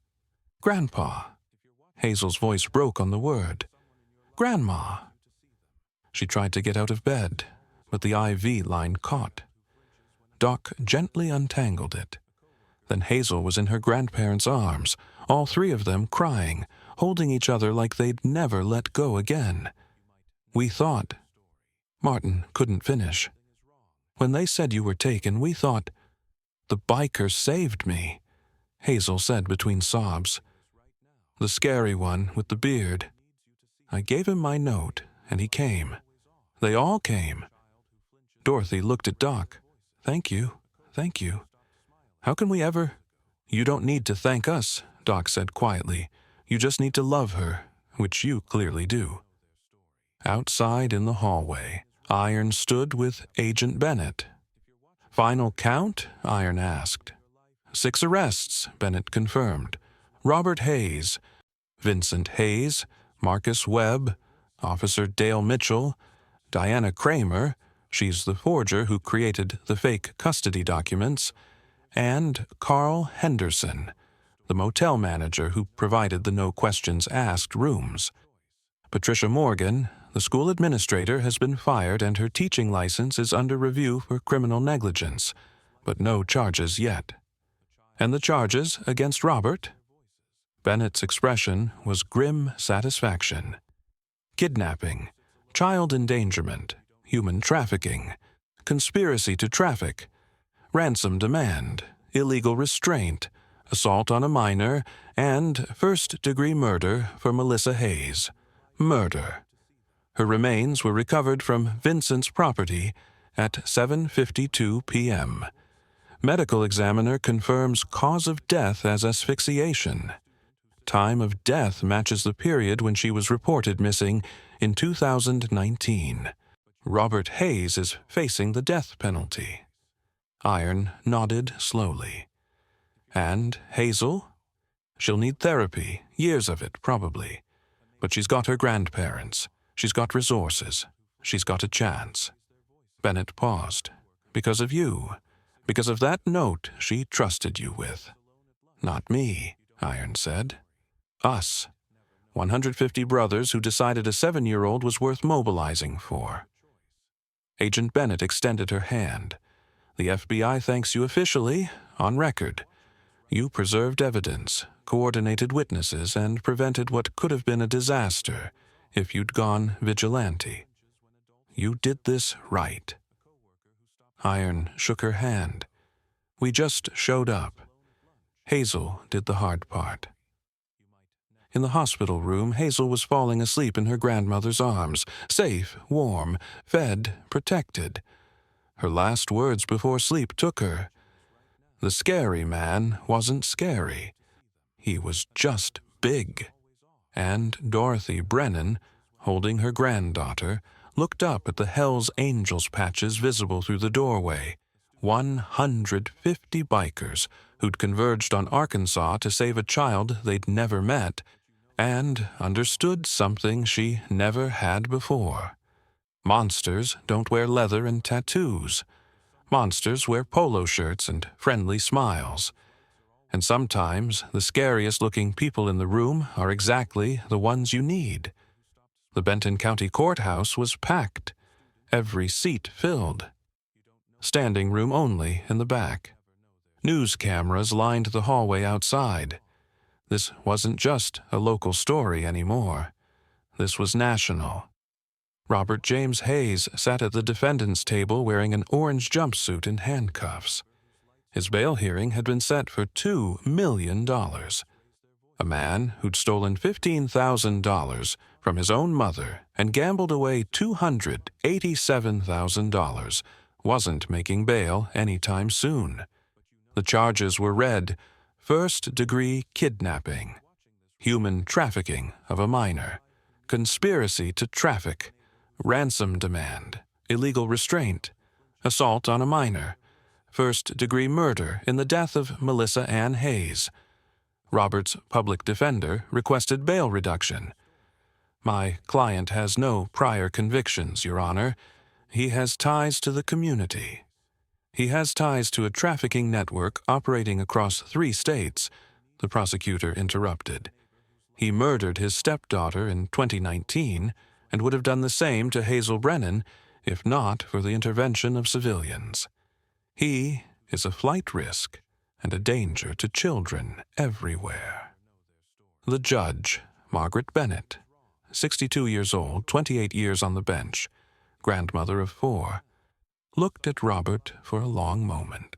"Grandpa." Hazel's voice broke on the word. "Grandma." She tried to get out of bed, but the IV line caught. Doc gently untangled it. Then Hazel was in her grandparents' arms, all three of them crying, holding each other like they'd never let go again. "We thought—" Martin couldn't finish. "When they said you were taken, we thought—" "The biker saved me," Hazel said between sobs. "The scary one with the beard. I gave him my note, and he came. They all came." Dorothy looked at Doc. "Thank you, thank you. How can we ever—" "You don't need to thank us," Doc said quietly. "You just need to love her, which you clearly do." Outside in the hallway, Iron stood with Agent Bennett. "Final count?" Iron asked. 6 arrests, Bennett confirmed. Robert Hayes, Vincent Hayes, Marcus Webb, Officer Dale Mitchell, Diana Kramer, she's the forger who created the fake custody documents, and Carl Henderson, the motel manager who provided the no-questions-asked rooms. Patricia Morgan, the school administrator, has been fired and her teaching license is under review for criminal negligence, but no charges yet. And the charges against Robert? Bennett's expression was grim satisfaction. Kidnapping, child endangerment, human trafficking, conspiracy to traffic, ransom demand, illegal restraint, assault on a minor, and first-degree murder for Melissa Hayes. Murder. Her remains were recovered from Vincent's property at 7:52 p.m. Medical examiner confirms cause of death as asphyxiation. Time of death matches the period when she was reported missing in 2019. Robert Hayes is facing the death penalty. Iron nodded slowly. And Hazel? She'll need therapy, years of it, probably. But she's got her grandparents. She's got resources. She's got a chance. Bennett paused. Because of you. Because of that note she trusted you with. Not me, Iron said. Us. 150 brothers who decided a 7-year-old was worth mobilizing for. Agent Bennett extended her hand. The FBI thanks you officially, on record. You preserved evidence, coordinated witnesses, and prevented what could have been a disaster if you'd gone vigilante. You did this right. Iron shook her hand. We just showed up. Hazel did the hard part. In the hospital room, Hazel was falling asleep in her grandmother's arms, safe, warm, fed, protected. Her last words before sleep took her. The scary man wasn't scary. He was just big. And Dorothy Brennan, holding her granddaughter, looked up at the Hell's Angels patches visible through the doorway, 150 bikers who'd converged on Arkansas to save a child they'd never met and understood something she never had before. Monsters don't wear leather and tattoos. Monsters wear polo shirts and friendly smiles. And sometimes the scariest-looking people in the room are exactly the ones you need. The Benton County Courthouse was packed, every seat filled. Standing room only in the back. News cameras lined the hallway outside. This wasn't just a local story anymore. This was national. Robert James Hayes sat at the defendant's table wearing an orange jumpsuit and handcuffs. His bail hearing had been set for $2 million. A man who'd stolen $15,000 from his own mother and gambled away $287,000 wasn't making bail anytime soon. The charges were read: first-degree kidnapping, human trafficking of a minor, conspiracy to traffic, ransom demand, illegal restraint, assault on a minor, first-degree murder in the death of Melissa Ann Hayes. Robert's public defender requested bail reduction. "My client has no prior convictions, Your Honor. He has ties to the community. He has ties to a trafficking network operating across 3 states," the prosecutor interrupted. "He murdered his stepdaughter in 2019 and would have done the same to Hazel Brennan if not for the intervention of civilians. He is a flight risk and a danger to children everywhere." The judge, Margaret Bennett, 62 years old, 28 years on the bench, grandmother of 4, looked at Robert for a long moment.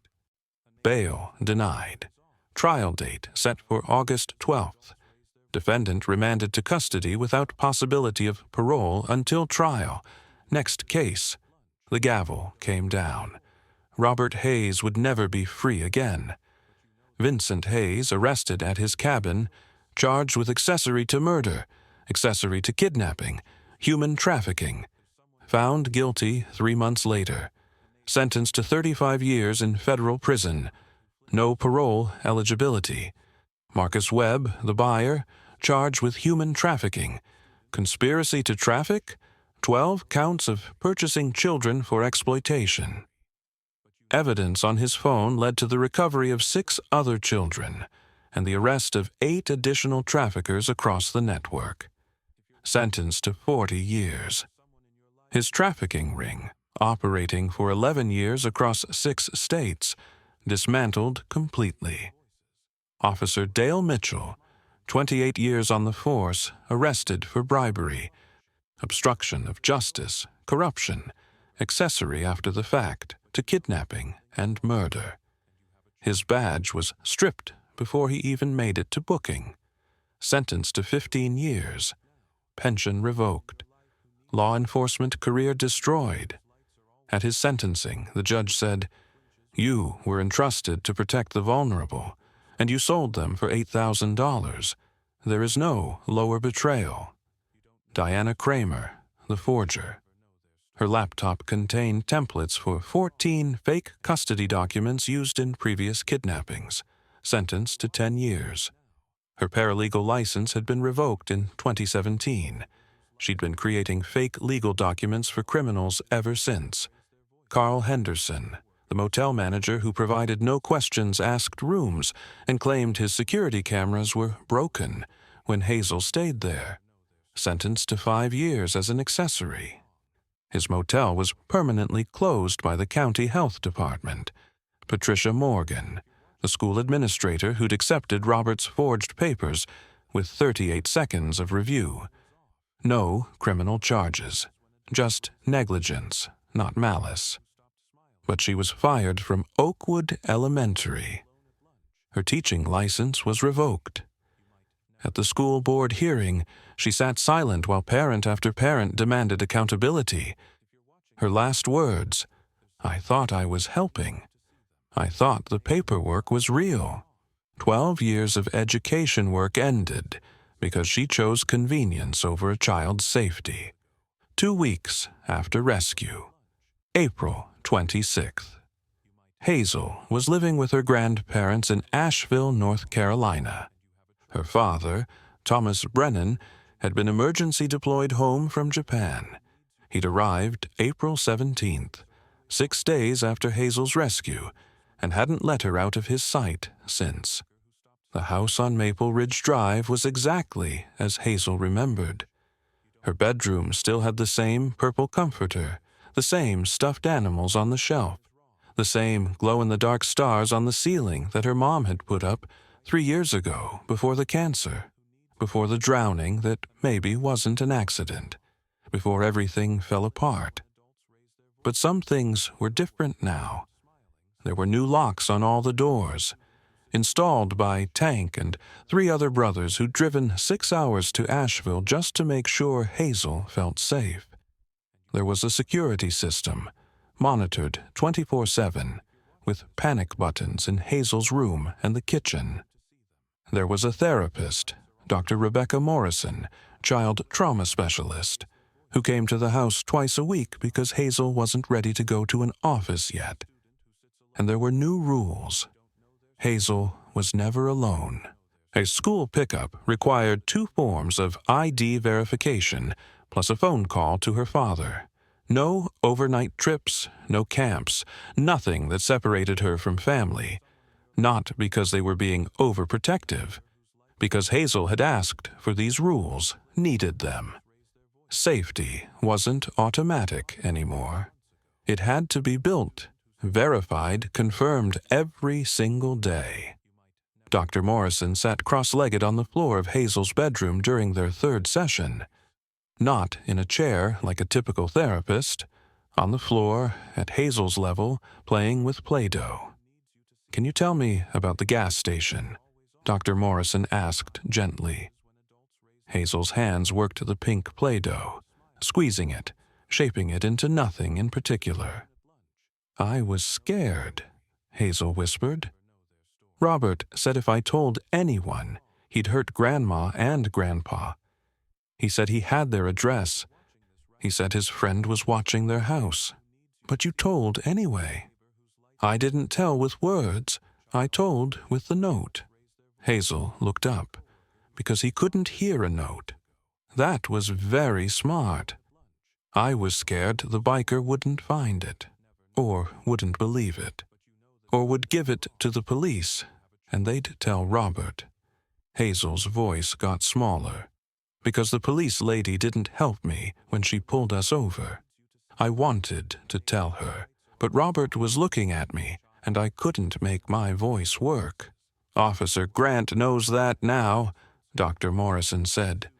Bail denied. Trial date set for August 12th. Defendant remanded to custody without possibility of parole until trial. Next case. The gavel came down. Robert Hayes would never be free again. Vincent Hayes arrested at his cabin, charged with accessory to murder, accessory to kidnapping, human trafficking. Found guilty 3 months later. Sentenced to 35 years in federal prison. No parole eligibility. Marcus Webb, the buyer, charged with human trafficking. Conspiracy to traffic, 12 counts of purchasing children for exploitation. Evidence on his phone led to the recovery of 6 other children and the arrest of 8 additional traffickers across the network. Sentenced to 40 years. His trafficking ring, operating for 11 years across 6 states, dismantled completely. Officer Dale Mitchell, 28 years on the force, arrested for bribery, obstruction of justice, corruption, accessory after the fact to kidnapping and murder. His badge was stripped before he even made it to booking. Sentenced to 15 years. Pension revoked. Law enforcement career destroyed. At his sentencing, the judge said, "You were entrusted to protect the vulnerable, and you sold them for $8,000. There is no lower betrayal." Diana Kramer, the forger. Her laptop contained templates for 14 fake custody documents used in previous kidnappings, sentenced to 10 years. Her paralegal license had been revoked in 2017. She'd been creating fake legal documents for criminals ever since. Carl Henderson, the motel manager who provided no-questions-asked rooms and claimed his security cameras were broken when Hazel stayed there, sentenced to 5 years as an accessory. His motel was permanently closed by the county health department. Patricia Morgan, the school administrator who'd accepted Robert's forged papers with 38 seconds of review. No criminal charges, just negligence, not malice. But she was fired from Oakwood Elementary. Her teaching license was revoked. At the school board hearing, she sat silent while parent after parent demanded accountability. Her last words, "I thought I was helping. I thought the paperwork was real." 12 years of education work ended because she chose convenience over a child's safety. 2 weeks after rescue, April 26th. Hazel was living with her grandparents in Asheville, North Carolina. Her father, Thomas Brennan, had been emergency deployed home from Japan. He'd arrived April 17th, 6 days after Hazel's rescue, and hadn't let her out of his sight since. The house on Maple Ridge Drive was exactly as Hazel remembered. Her bedroom still had the same purple comforter, the same stuffed animals on the shelf, the same glow-in-the-dark stars on the ceiling that her mom had put up 3 years ago before the cancer, before the drowning that maybe wasn't an accident, before everything fell apart. But some things were different now. There were new locks on all the doors, installed by Tank and 3 other brothers who'd driven 6 hours to Asheville just to make sure Hazel felt safe. There was a security system, monitored 24/7, with panic buttons in Hazel's room and the kitchen. There was a therapist, Dr. Rebecca Morrison, child trauma specialist, who came to the house twice a week because Hazel wasn't ready to go to an office yet. And there were new rules. Hazel was never alone. A school pickup required 2 forms of ID verification, plus a phone call to her father. No overnight trips, no camps, nothing that separated her from family. Not because they were being overprotective, because Hazel had asked for these rules, needed them. Safety wasn't automatic anymore. It had to be built, verified, confirmed every single day. Dr. Morrison sat cross-legged on the floor of Hazel's bedroom during their 3rd session. Not in a chair like a typical therapist, on the floor, at Hazel's level, playing with Play-Doh. "Can you tell me about the gas station?" Dr. Morrison asked gently. Hazel's hands worked the pink Play-Doh, squeezing it, shaping it into nothing in particular. "I was scared," Hazel whispered. "Robert said if I told anyone, he'd hurt Grandma and Grandpa. He said he had their address. He said his friend was watching their house. But you told anyway." "I didn't tell with words. I told with the note." Hazel looked up, because he couldn't hear a note. That was very smart. "I was scared the biker wouldn't find it, or wouldn't believe it, or would give it to the police, and they'd tell Robert." Hazel's voice got smaller. "Because the police lady didn't help me when she pulled us over. I wanted to tell her, but Robert was looking at me, and I couldn't make my voice work." "Officer Grant knows that now," Dr. Morrison said.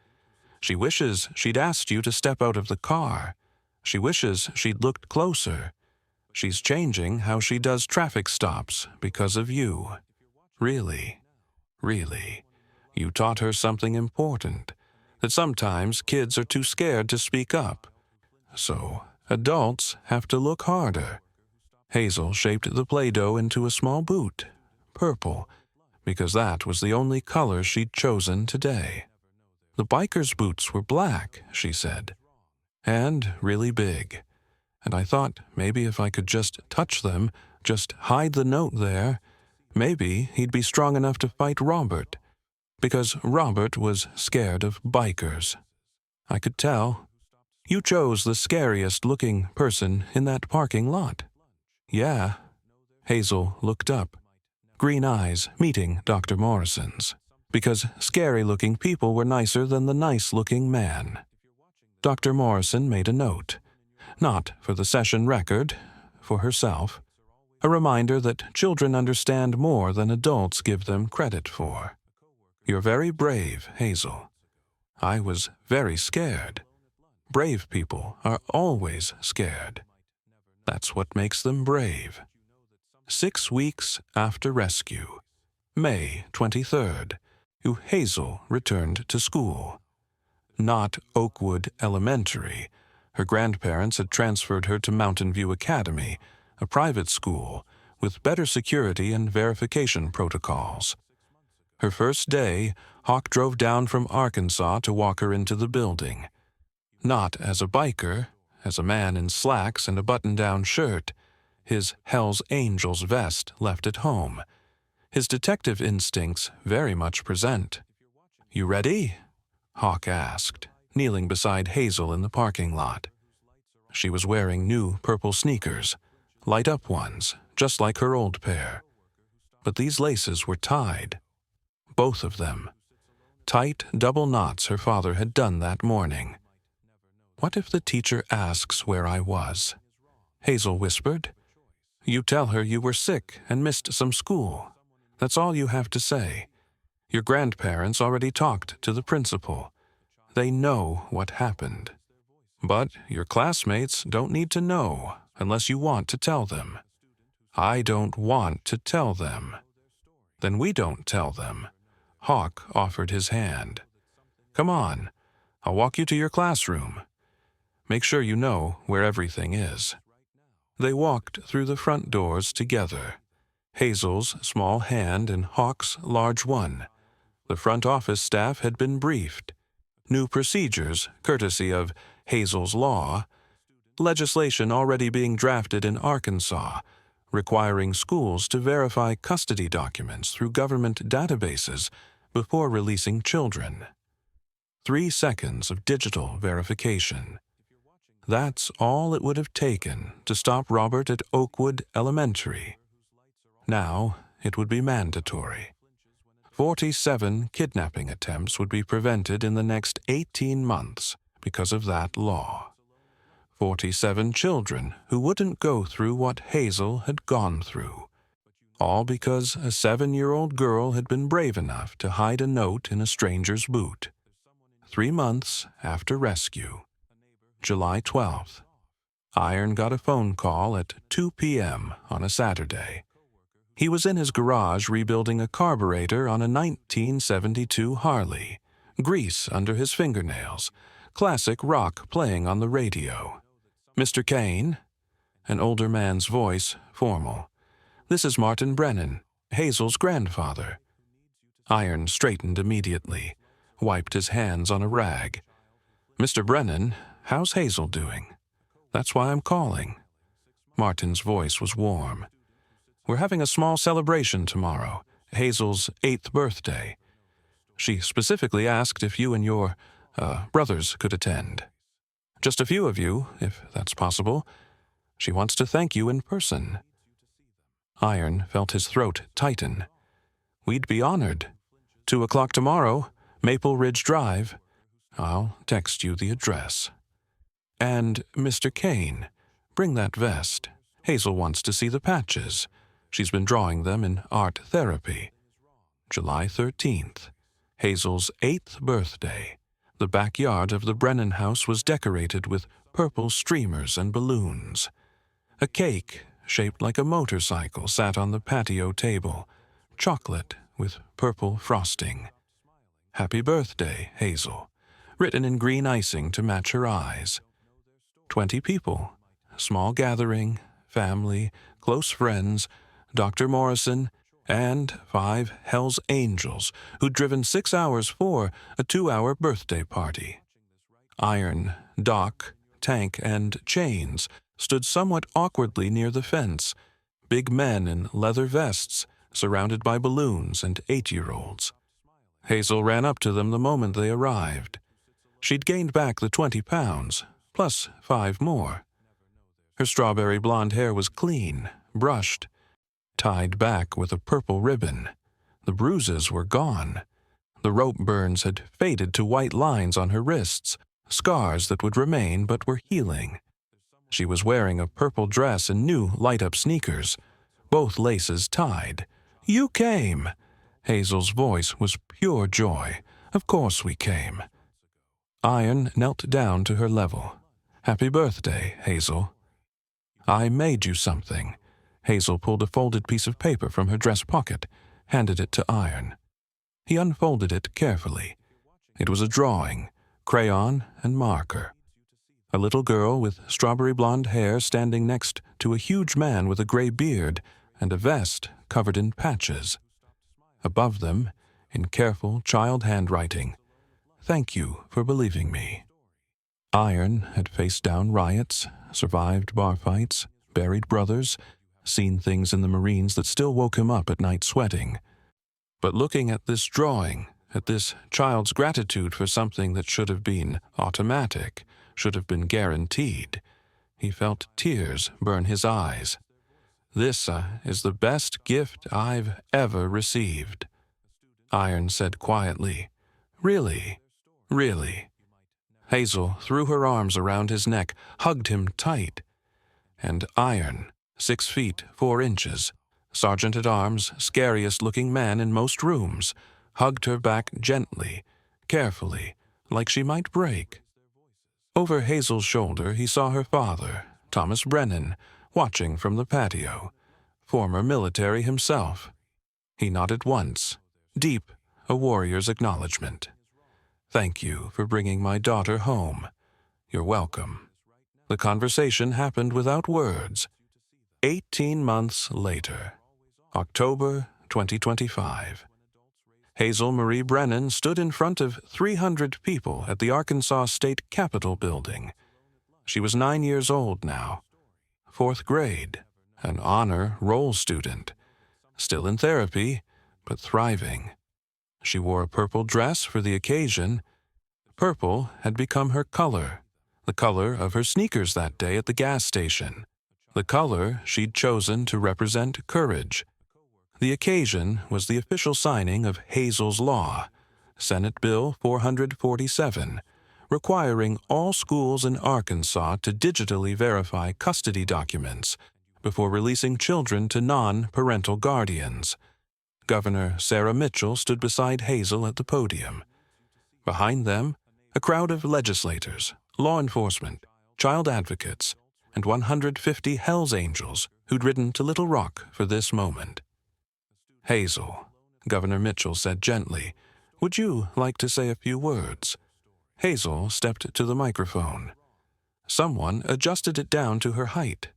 "She wishes she'd asked you to step out of the car. She wishes she'd looked closer. She's changing how she does traffic stops because of you. Really, really, you taught her something important, that sometimes kids are too scared to speak up. So adults have to look harder." Hazel shaped the Play-Doh into a small boot, purple, because that was the only color she'd chosen today. "The biker's boots were black," she said, "and really big. And I thought maybe if I could just touch them, just hide the note there, maybe he'd be strong enough to fight Robert, because Robert was scared of bikers. I could tell. You chose the scariest-looking person in that parking lot." "Yeah." Hazel looked up, green eyes meeting Dr. Morrison's, because scary-looking people were nicer than the nice-looking man. Dr. Morrison made a note, not for the session record, for herself, a reminder that children understand more than adults give them credit for. "You're very brave, Hazel. I was very scared. Brave people are always scared. That's what makes them brave." 6 weeks after rescue, May 23rd, Hazel returned to school. Not Oakwood Elementary. Her grandparents had transferred her to Mountain View Academy, a private school with better security and verification protocols. Her first day, Hawk drove down from Arkansas to walk her into the building. Not as a biker, as a man in slacks and a button-down shirt. his Hell's Angels vest left at home, his detective instincts very much present. "You ready?" Hawk asked, kneeling beside Hazel in the parking lot. She was wearing new purple sneakers, light-up ones, just like her old pair. But these laces were tied. Both of them. Tight double knots her father had done that morning. "What if the teacher asks where I was?" Hazel whispered. "You tell her you were sick and missed some school. That's all you have to say. Your grandparents already talked to the principal. They know what happened. But your classmates don't need to know unless you want to tell them. I don't want to tell them." "Then we don't tell them." Hawk offered his hand. "Come on, I'll walk you to your classroom. Make sure you know where everything is." They walked through the front doors together, Hazel's small hand in Hawk's large one. The front office staff had been briefed. New procedures, courtesy of Hazel's Law, legislation already being drafted in Arkansas, requiring schools to verify custody documents through government databases before releasing children. 3 seconds of digital verification. That's all it would have taken to stop Robert at Oakwood Elementary. Now it would be mandatory. 47 kidnapping attempts would be prevented in the next 18 months because of that law. 47 children who wouldn't go through what Hazel had gone through. All because a 7-year-old girl had been brave enough to hide a note in a stranger's boot. 3 months after rescue. July 12th. Iron got a phone call at 2 p.m. on a Saturday. He was in his garage rebuilding a carburetor on a 1972 Harley, grease under his fingernails, classic rock playing on the radio. "Mr. Kane?" An older man's voice, formal. "This is Martin Brennan, Hazel's grandfather." Iron straightened immediately, wiped his hands on a rag. "Mr. Brennan, how's Hazel doing? That's why I'm calling." Martin's voice was warm. "We're having a small celebration tomorrow, Hazel's 8th birthday. She specifically asked if you and your, brothers could attend. Just a few of you, if that's possible. She wants to thank you in person." Iron felt his throat tighten. "We'd be honored. 2 o'clock tomorrow, Maple Ridge Drive. I'll text you the address. And, Mr. Kane, bring that vest. Hazel wants to see the patches. She's been drawing them in art therapy." July 13th. Hazel's 8th birthday. The backyard of the Brennan house was decorated with purple streamers and balloons. A cake, shaped like a motorcycle, sat on the patio table, chocolate with purple frosting. "Happy birthday, Hazel," written in green icing to match her eyes. 20 people, small gathering, family, close friends, Dr. Morrison, and 5 Hell's Angels who'd driven 6 hours for a 2-hour birthday party. Iron, Doc, Tank, and Chains stood somewhat awkwardly near the fence, big men in leather vests surrounded by balloons and 8-year-olds. Hazel ran up to them the moment they arrived. She'd gained back the 20 pounds, plus 5 more. Her strawberry blonde hair was clean, brushed, tied back with a purple ribbon. The bruises were gone. The rope burns had faded to white lines on her wrists, scars that would remain but were healing. She was wearing a purple dress and new light-up sneakers, both laces tied. "You came!" Hazel's voice was pure joy. "Of course we came." Iron knelt down to her level. "Happy birthday, Hazel." "I made you something." Hazel pulled a folded piece of paper from her dress pocket, handed it to Iron. He unfolded it carefully. It was a drawing, crayon and marker. A little girl with strawberry blonde hair standing next to a huge man with a gray beard and a vest covered in patches. Above them, in careful child handwriting, "Thank you for believing me." Iron had faced down riots, survived bar fights, buried brothers, seen things in the Marines that still woke him up at night sweating. But looking at this drawing, at this child's gratitude for something that should have been automatic, should have been guaranteed, he felt tears burn his eyes. This is the best gift I've ever received. Iron said quietly, "Really? Really?" Hazel threw her arms around his neck, hugged him tight. And Iron, 6 feet 4 inches, sergeant-at-arms, scariest-looking man in most rooms, hugged her back gently, carefully, like she might break. Over Hazel's shoulder he saw her father, Thomas Brennan, watching from the patio, former military himself. He nodded once, deep, a warrior's acknowledgement. "Thank you for bringing my daughter home. You're welcome." The conversation happened without words. 18 months later, October 2025. Hazel Marie Brennan stood in front of 300 people at the Arkansas State Capitol building. She was 9 years old now, 4th grade, an honor roll student, still in therapy, but thriving. She wore a purple dress for the occasion. Purple had become her color, the color of her sneakers that day at the gas station, the color she'd chosen to represent courage. The occasion was the official signing of Hazel's Law, Senate Bill 447, requiring all schools in Arkansas to digitally verify custody documents before releasing children to non-parental guardians. Governor Sarah Mitchell stood beside Hazel at the podium. Behind them, a crowd of legislators, law enforcement, child advocates, and 150 Hells Angels who'd ridden to Little Rock for this moment. "Hazel," Governor Mitchell said gently, "would you like to say a few words?" Hazel stepped to the microphone. Someone adjusted it down to her height.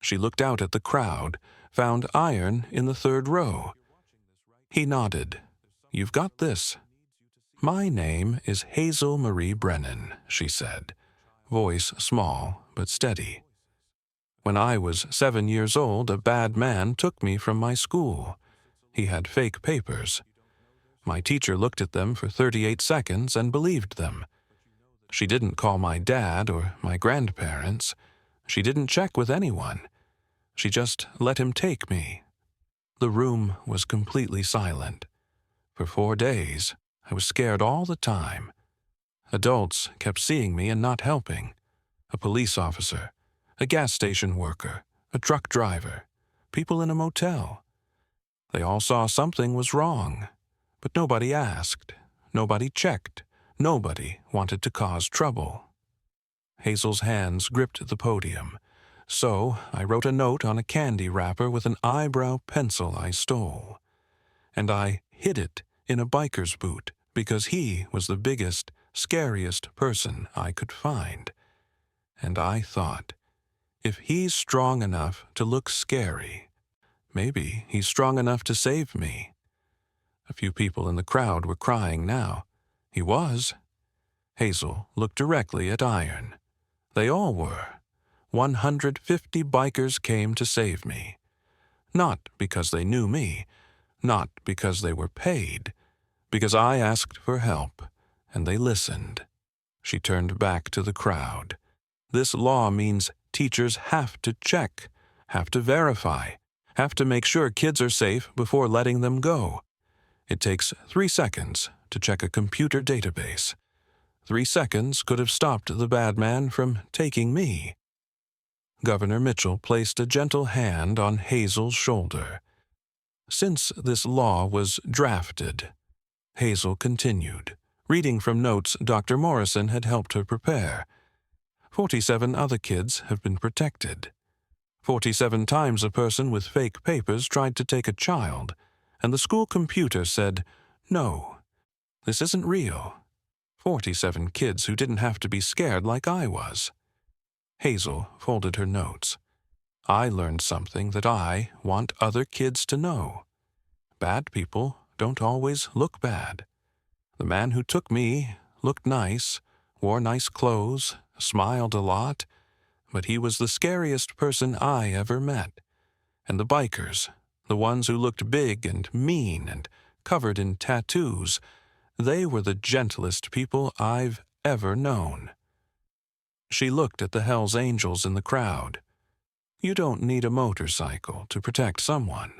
She looked out at the crowd, found Iron in the 3rd row. He nodded. "You've got this." "My name is Hazel Marie Brennan," she said, voice small but steady. "When I was 7 years old, a bad man took me from my school. He had fake papers. My teacher looked at them for 38 seconds and believed them. She didn't call my dad or my grandparents. She didn't check with anyone. She just let him take me." The room was completely silent. For 4 days, I was scared all the time. Adults kept seeing me and not helping. A police officer, a gas station worker, a truck driver, people in a motel. They all saw something was wrong, but nobody asked, nobody checked, nobody wanted to cause trouble. Hazel's hands gripped the podium, so I wrote a note on a candy wrapper with an eyebrow pencil I stole. And I hid it in a biker's boot because he was the biggest, scariest person I could find. And I thought, if he's strong enough to look scary, maybe he's strong enough to save me. A few people in the crowd were crying now. He was. Hazel looked directly at Iron. They all were. 150 bikers came to save me. Not because they knew me, not because they were paid, because I asked for help, and they listened. She turned back to the crowd. This law means teachers have to check, have to verify, have to make sure kids are safe before letting them go. It takes 3 seconds to check a computer database. 3 seconds could have stopped the bad man from taking me. Governor Mitchell placed a gentle hand on Hazel's shoulder. "Since this law was drafted," Hazel continued, reading from notes Dr. Morrison had helped her prepare, 47 other kids have been protected. 47 times a person with fake papers tried to take a child, and the school computer said, "No, this isn't real." 47 kids who didn't have to be scared like I was. Hazel folded her notes. I learned something that I want other kids to know. Bad people don't always look bad. The man who took me looked nice, wore nice clothes, smiled a lot, but he was the scariest person I ever met. And the bikers, the ones who looked big and mean and covered in tattoos, they were the gentlest people I've ever known. She looked at the Hells Angels in the crowd. You don't need a motorcycle to protect someone.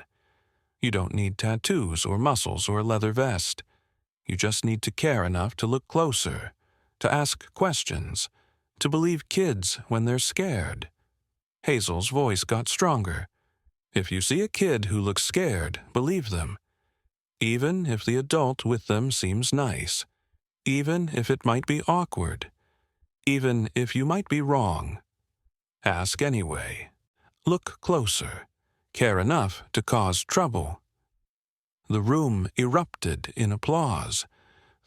You don't need tattoos or muscles or a leather vest. You just need to care enough to look closer, to ask questions, to believe kids when they're scared. Hazel's voice got stronger. If you see a kid who looks scared, believe them. Even if the adult with them seems nice. Even if it might be awkward. Even if you might be wrong. Ask anyway. Look closer. Care enough to cause trouble. The room erupted in applause.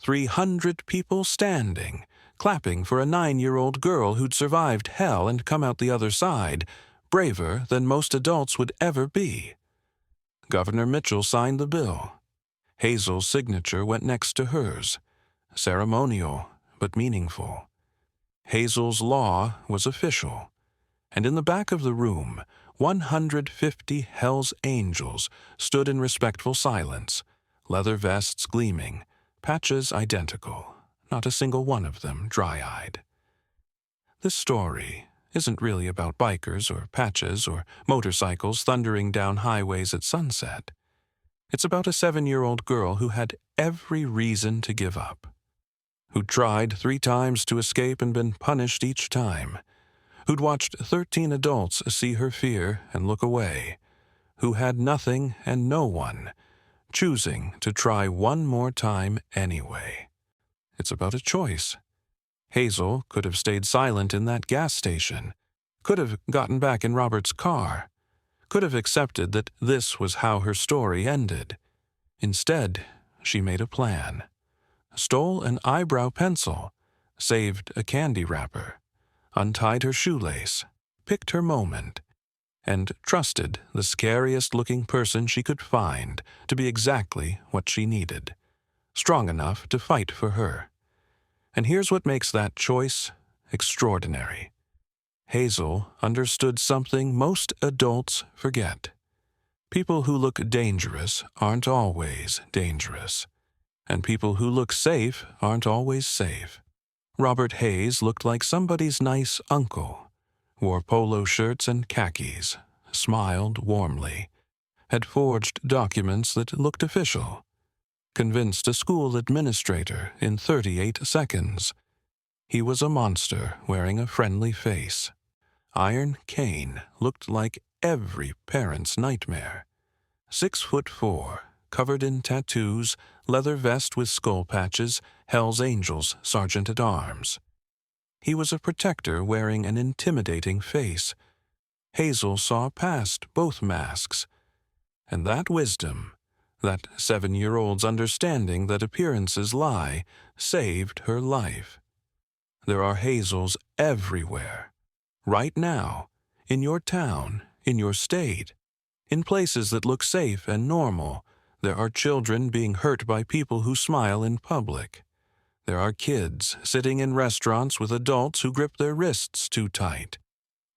300 people standing, clapping for a 9-year-old girl who'd survived hell and come out the other side, braver than most adults would ever be. Governor Mitchell signed the bill. Hazel's signature went next to hers, ceremonial but meaningful. Hazel's law was official, and in the back of the room, 150 Hells Angels stood in respectful silence, leather vests gleaming, patches identical, not a single one of them dry-eyed. This story isn't really about bikers or patches or motorcycles thundering down highways at sunset. It's about a 7-year-old girl who had every reason to give up, who'd tried 3 times to escape and been punished each time, who'd watched 13 adults see her fear and look away, who had nothing and no one, choosing to try one more time anyway. It's about a choice. Hazel could have stayed silent in that gas station, could have gotten back in Robert's car, could have accepted that this was how her story ended. Instead, she made a plan. Stole an eyebrow pencil, saved a candy wrapper, untied her shoelace, picked her moment, and trusted the scariest-looking person she could find to be exactly what she needed, strong enough to fight for her. And here's what makes that choice extraordinary. Hazel understood something most adults forget. People who look dangerous aren't always dangerous, and people who look safe aren't always safe. Robert Hayes looked like somebody's nice uncle, wore polo shirts and khakis, smiled warmly, had forged documents that looked official, convinced a school administrator in 38 seconds. He was a monster wearing a friendly face. Iron Cane looked like every parent's nightmare. 6'4", covered in tattoos, leather vest with skull patches, Hell's Angels sergeant-at-arms. He was a protector wearing an intimidating face. Hazel saw past both masks. And that wisdom, that 7-year-old's understanding that appearances lie, saved her life. There are Hazels everywhere. Right now, in your town, in your state, in places that look safe and normal, there are children being hurt by people who smile in public. There are kids sitting in restaurants with adults who grip their wrists too tight.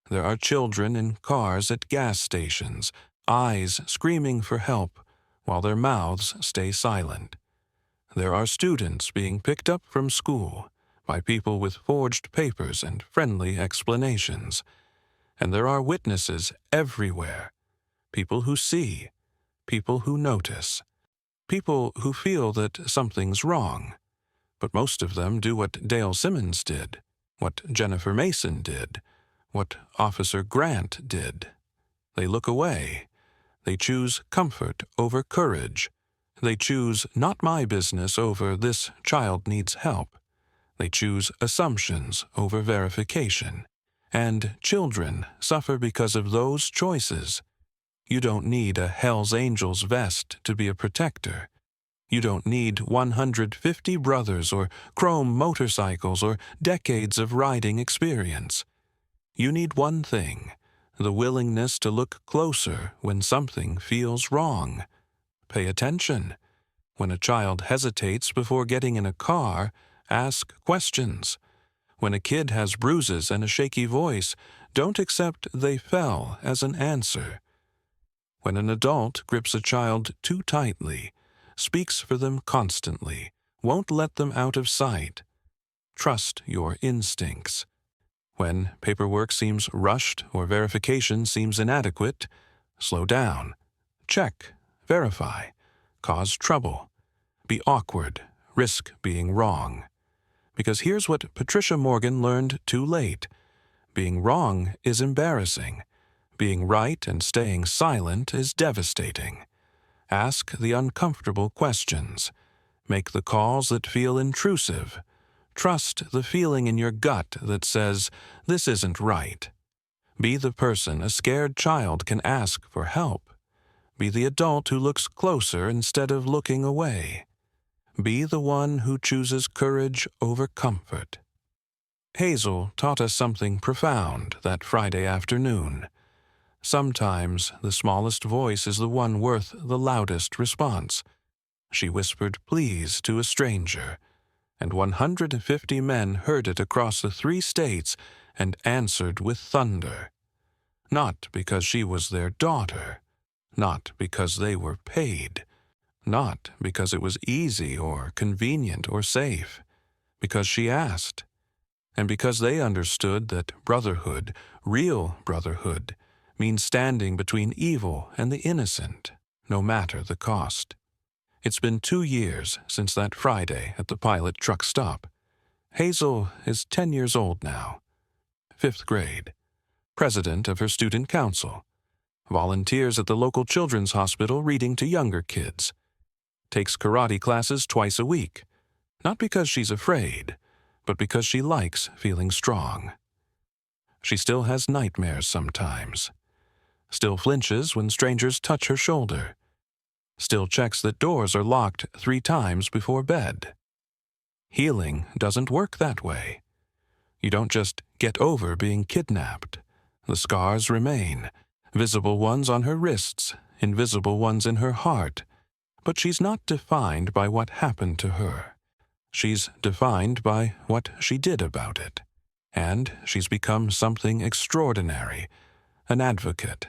There are children in cars at gas stations, eyes screaming for help, while their mouths stay silent. There are students being picked up from school by people with forged papers and friendly explanations. And there are witnesses everywhere, people who see, people who notice, people who feel that something's wrong. But most of them do what Dale Simmons did, what Jennifer Mason did, what Officer Grant did. They look away. They choose comfort over courage. They choose not my business over this child needs help. They choose assumptions over verification. And children suffer because of those choices. You don't need a Hell's Angels vest to be a protector. You don't need 150 brothers or chrome motorcycles or decades of riding experience. You need one thing, the willingness to look closer when something feels wrong. Pay attention. When a child hesitates before getting in a car, ask questions. When a kid has bruises and a shaky voice, Don't accept "they fell" as an answer. When an adult grips a child too tightly, speaks for them constantly, won't let them out of sight, trust your instincts. When paperwork seems rushed or verification seems inadequate, slow down, check, verify, cause trouble, be awkward, risk being wrong. Because here's what Patricia Morgan learned too late. Being wrong is embarrassing. Being right and staying silent is devastating. Ask the uncomfortable questions. Make the calls that feel intrusive. Trust the feeling in your gut that says, "This isn't right." Be the person a scared child can ask for help. Be the adult who looks closer instead of looking away. Be the one who chooses courage over comfort. Hazel taught us something profound that Friday afternoon. Sometimes the smallest voice is the one worth the loudest response. She whispered "please" to a stranger, and 150 men heard it across the 3 states and answered with thunder. Not because she was their daughter, not because they were paid, not because it was easy or convenient or safe, because she asked, and because they understood that brotherhood, real brotherhood, means standing between evil and the innocent, no matter the cost. It's been 2 years since that Friday at the Pilot truck stop. Hazel is 10 years old now, 5th grade, president of her student council, volunteers at the local children's hospital reading to younger kids, takes karate classes twice a week, not because she's afraid, but because she likes feeling strong. She still has nightmares sometimes, still flinches when strangers touch her shoulder, still checks that doors are locked 3 times before bed. Healing doesn't work that way. You don't just get over being kidnapped. The scars remain, visible ones on her wrists, invisible ones in her heart. But she's not defined by what happened to her. She's defined by what she did about it. And she's become something extraordinary, an advocate.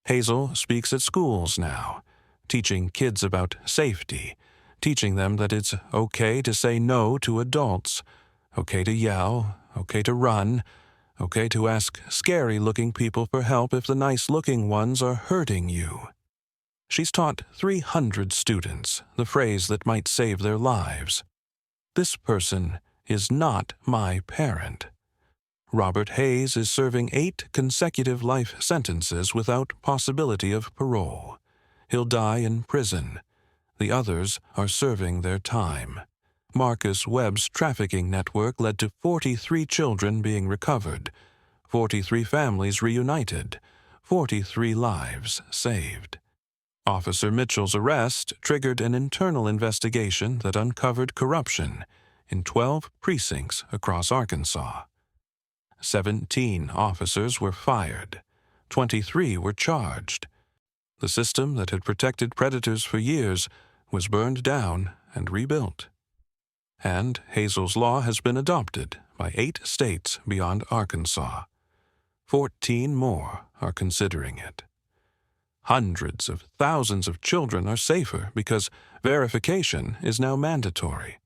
Hazel speaks at schools now, teaching kids about safety, teaching them that it's okay to say no to adults, okay to yell, okay to run, okay to ask scary-looking people for help if the nice-looking ones are hurting you. She's taught 300 students the phrase that might save their lives. This person is not my parent. Robert Hayes is serving 8 consecutive life sentences without possibility of parole. He'll die in prison. The others are serving their time. Marcus Webb's trafficking network led to 43 children being recovered, 43 families reunited, 43 lives saved. Officer Mitchell's arrest triggered an internal investigation that uncovered corruption in 12 precincts across Arkansas. 17 officers were fired. 23 were charged. The system that had protected predators for years was burned down and rebuilt. And Hazel's law has been adopted by 8 states beyond Arkansas. 14 more are considering it. Hundreds of thousands of children are safer because verification is now mandatory.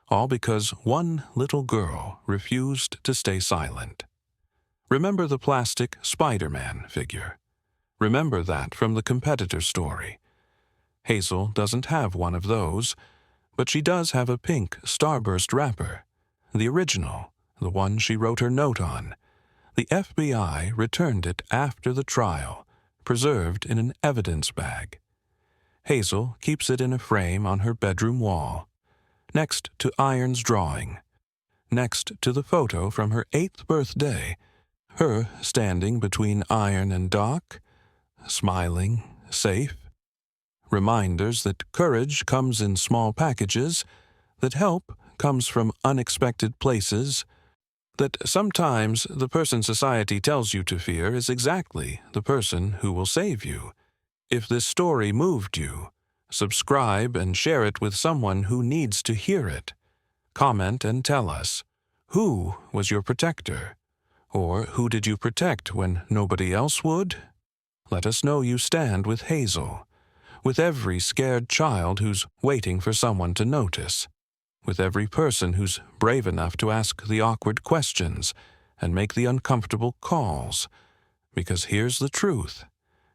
All because one little girl refused to stay silent. Remember the plastic Spider-Man figure. Remember that from the competitor story. Hazel doesn't have one of those, but she does have a pink Starburst wrapper, the original, the one she wrote her note on. The FBI returned it after the trial, preserved in an evidence bag. Hazel keeps it in a frame on her bedroom wall, next to Iron's drawing, next to the photo from her 8th birthday, her standing between Iron and Doc, smiling, safe. Reminders that courage comes in small packages, that help comes from unexpected places, that sometimes the person society tells you to fear is exactly the person who will save you. If this story moved you, subscribe and share it with someone who needs to hear it. Comment and tell us, who was your protector? Or who did you protect when nobody else would? Let us know you stand with Hazel, with every scared child who's waiting for someone to notice, with every person who's brave enough to ask the awkward questions and make the uncomfortable calls. Because here's the truth.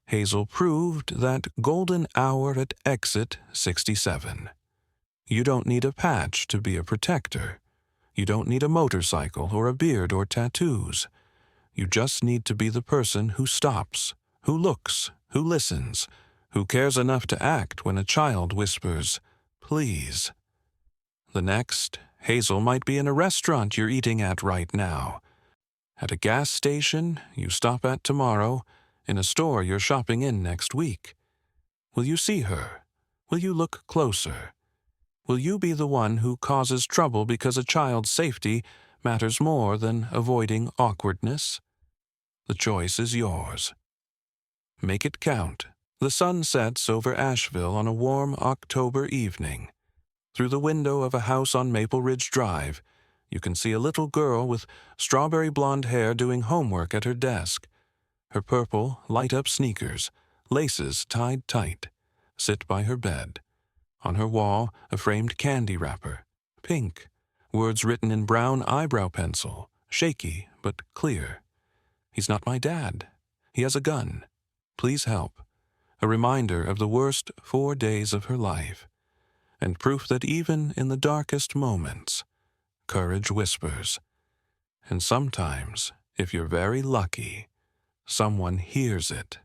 Hazel proved that golden hour at exit 67. You don't need a patch to be a protector. You don't need a motorcycle or a beard or tattoos. You just need to be the person who stops, who looks, who listens, who cares enough to act when a child whispers, "Please." The next, Hazel might be in a restaurant you're eating at right now, at a gas station you stop at tomorrow, in a store you're shopping in next week. Will you see her? Will you look closer? Will you be the one who causes trouble because a child's safety matters more than avoiding awkwardness? The choice is yours. Make it count. The sun sets over Asheville on a warm October evening. Through the window of a house on Maple Ridge Drive, you can see a little girl with strawberry blonde hair doing homework at her desk. Her purple, light-up sneakers, laces tied tight, sit by her bed. On her wall, a framed candy wrapper, pink, words written in brown eyebrow pencil, shaky but clear. "He's not my dad. He has a gun. Please help." A reminder of the worst 4 days of her life, and proof that even in the darkest moments, courage whispers. And sometimes, if you're very lucky, someone hears it.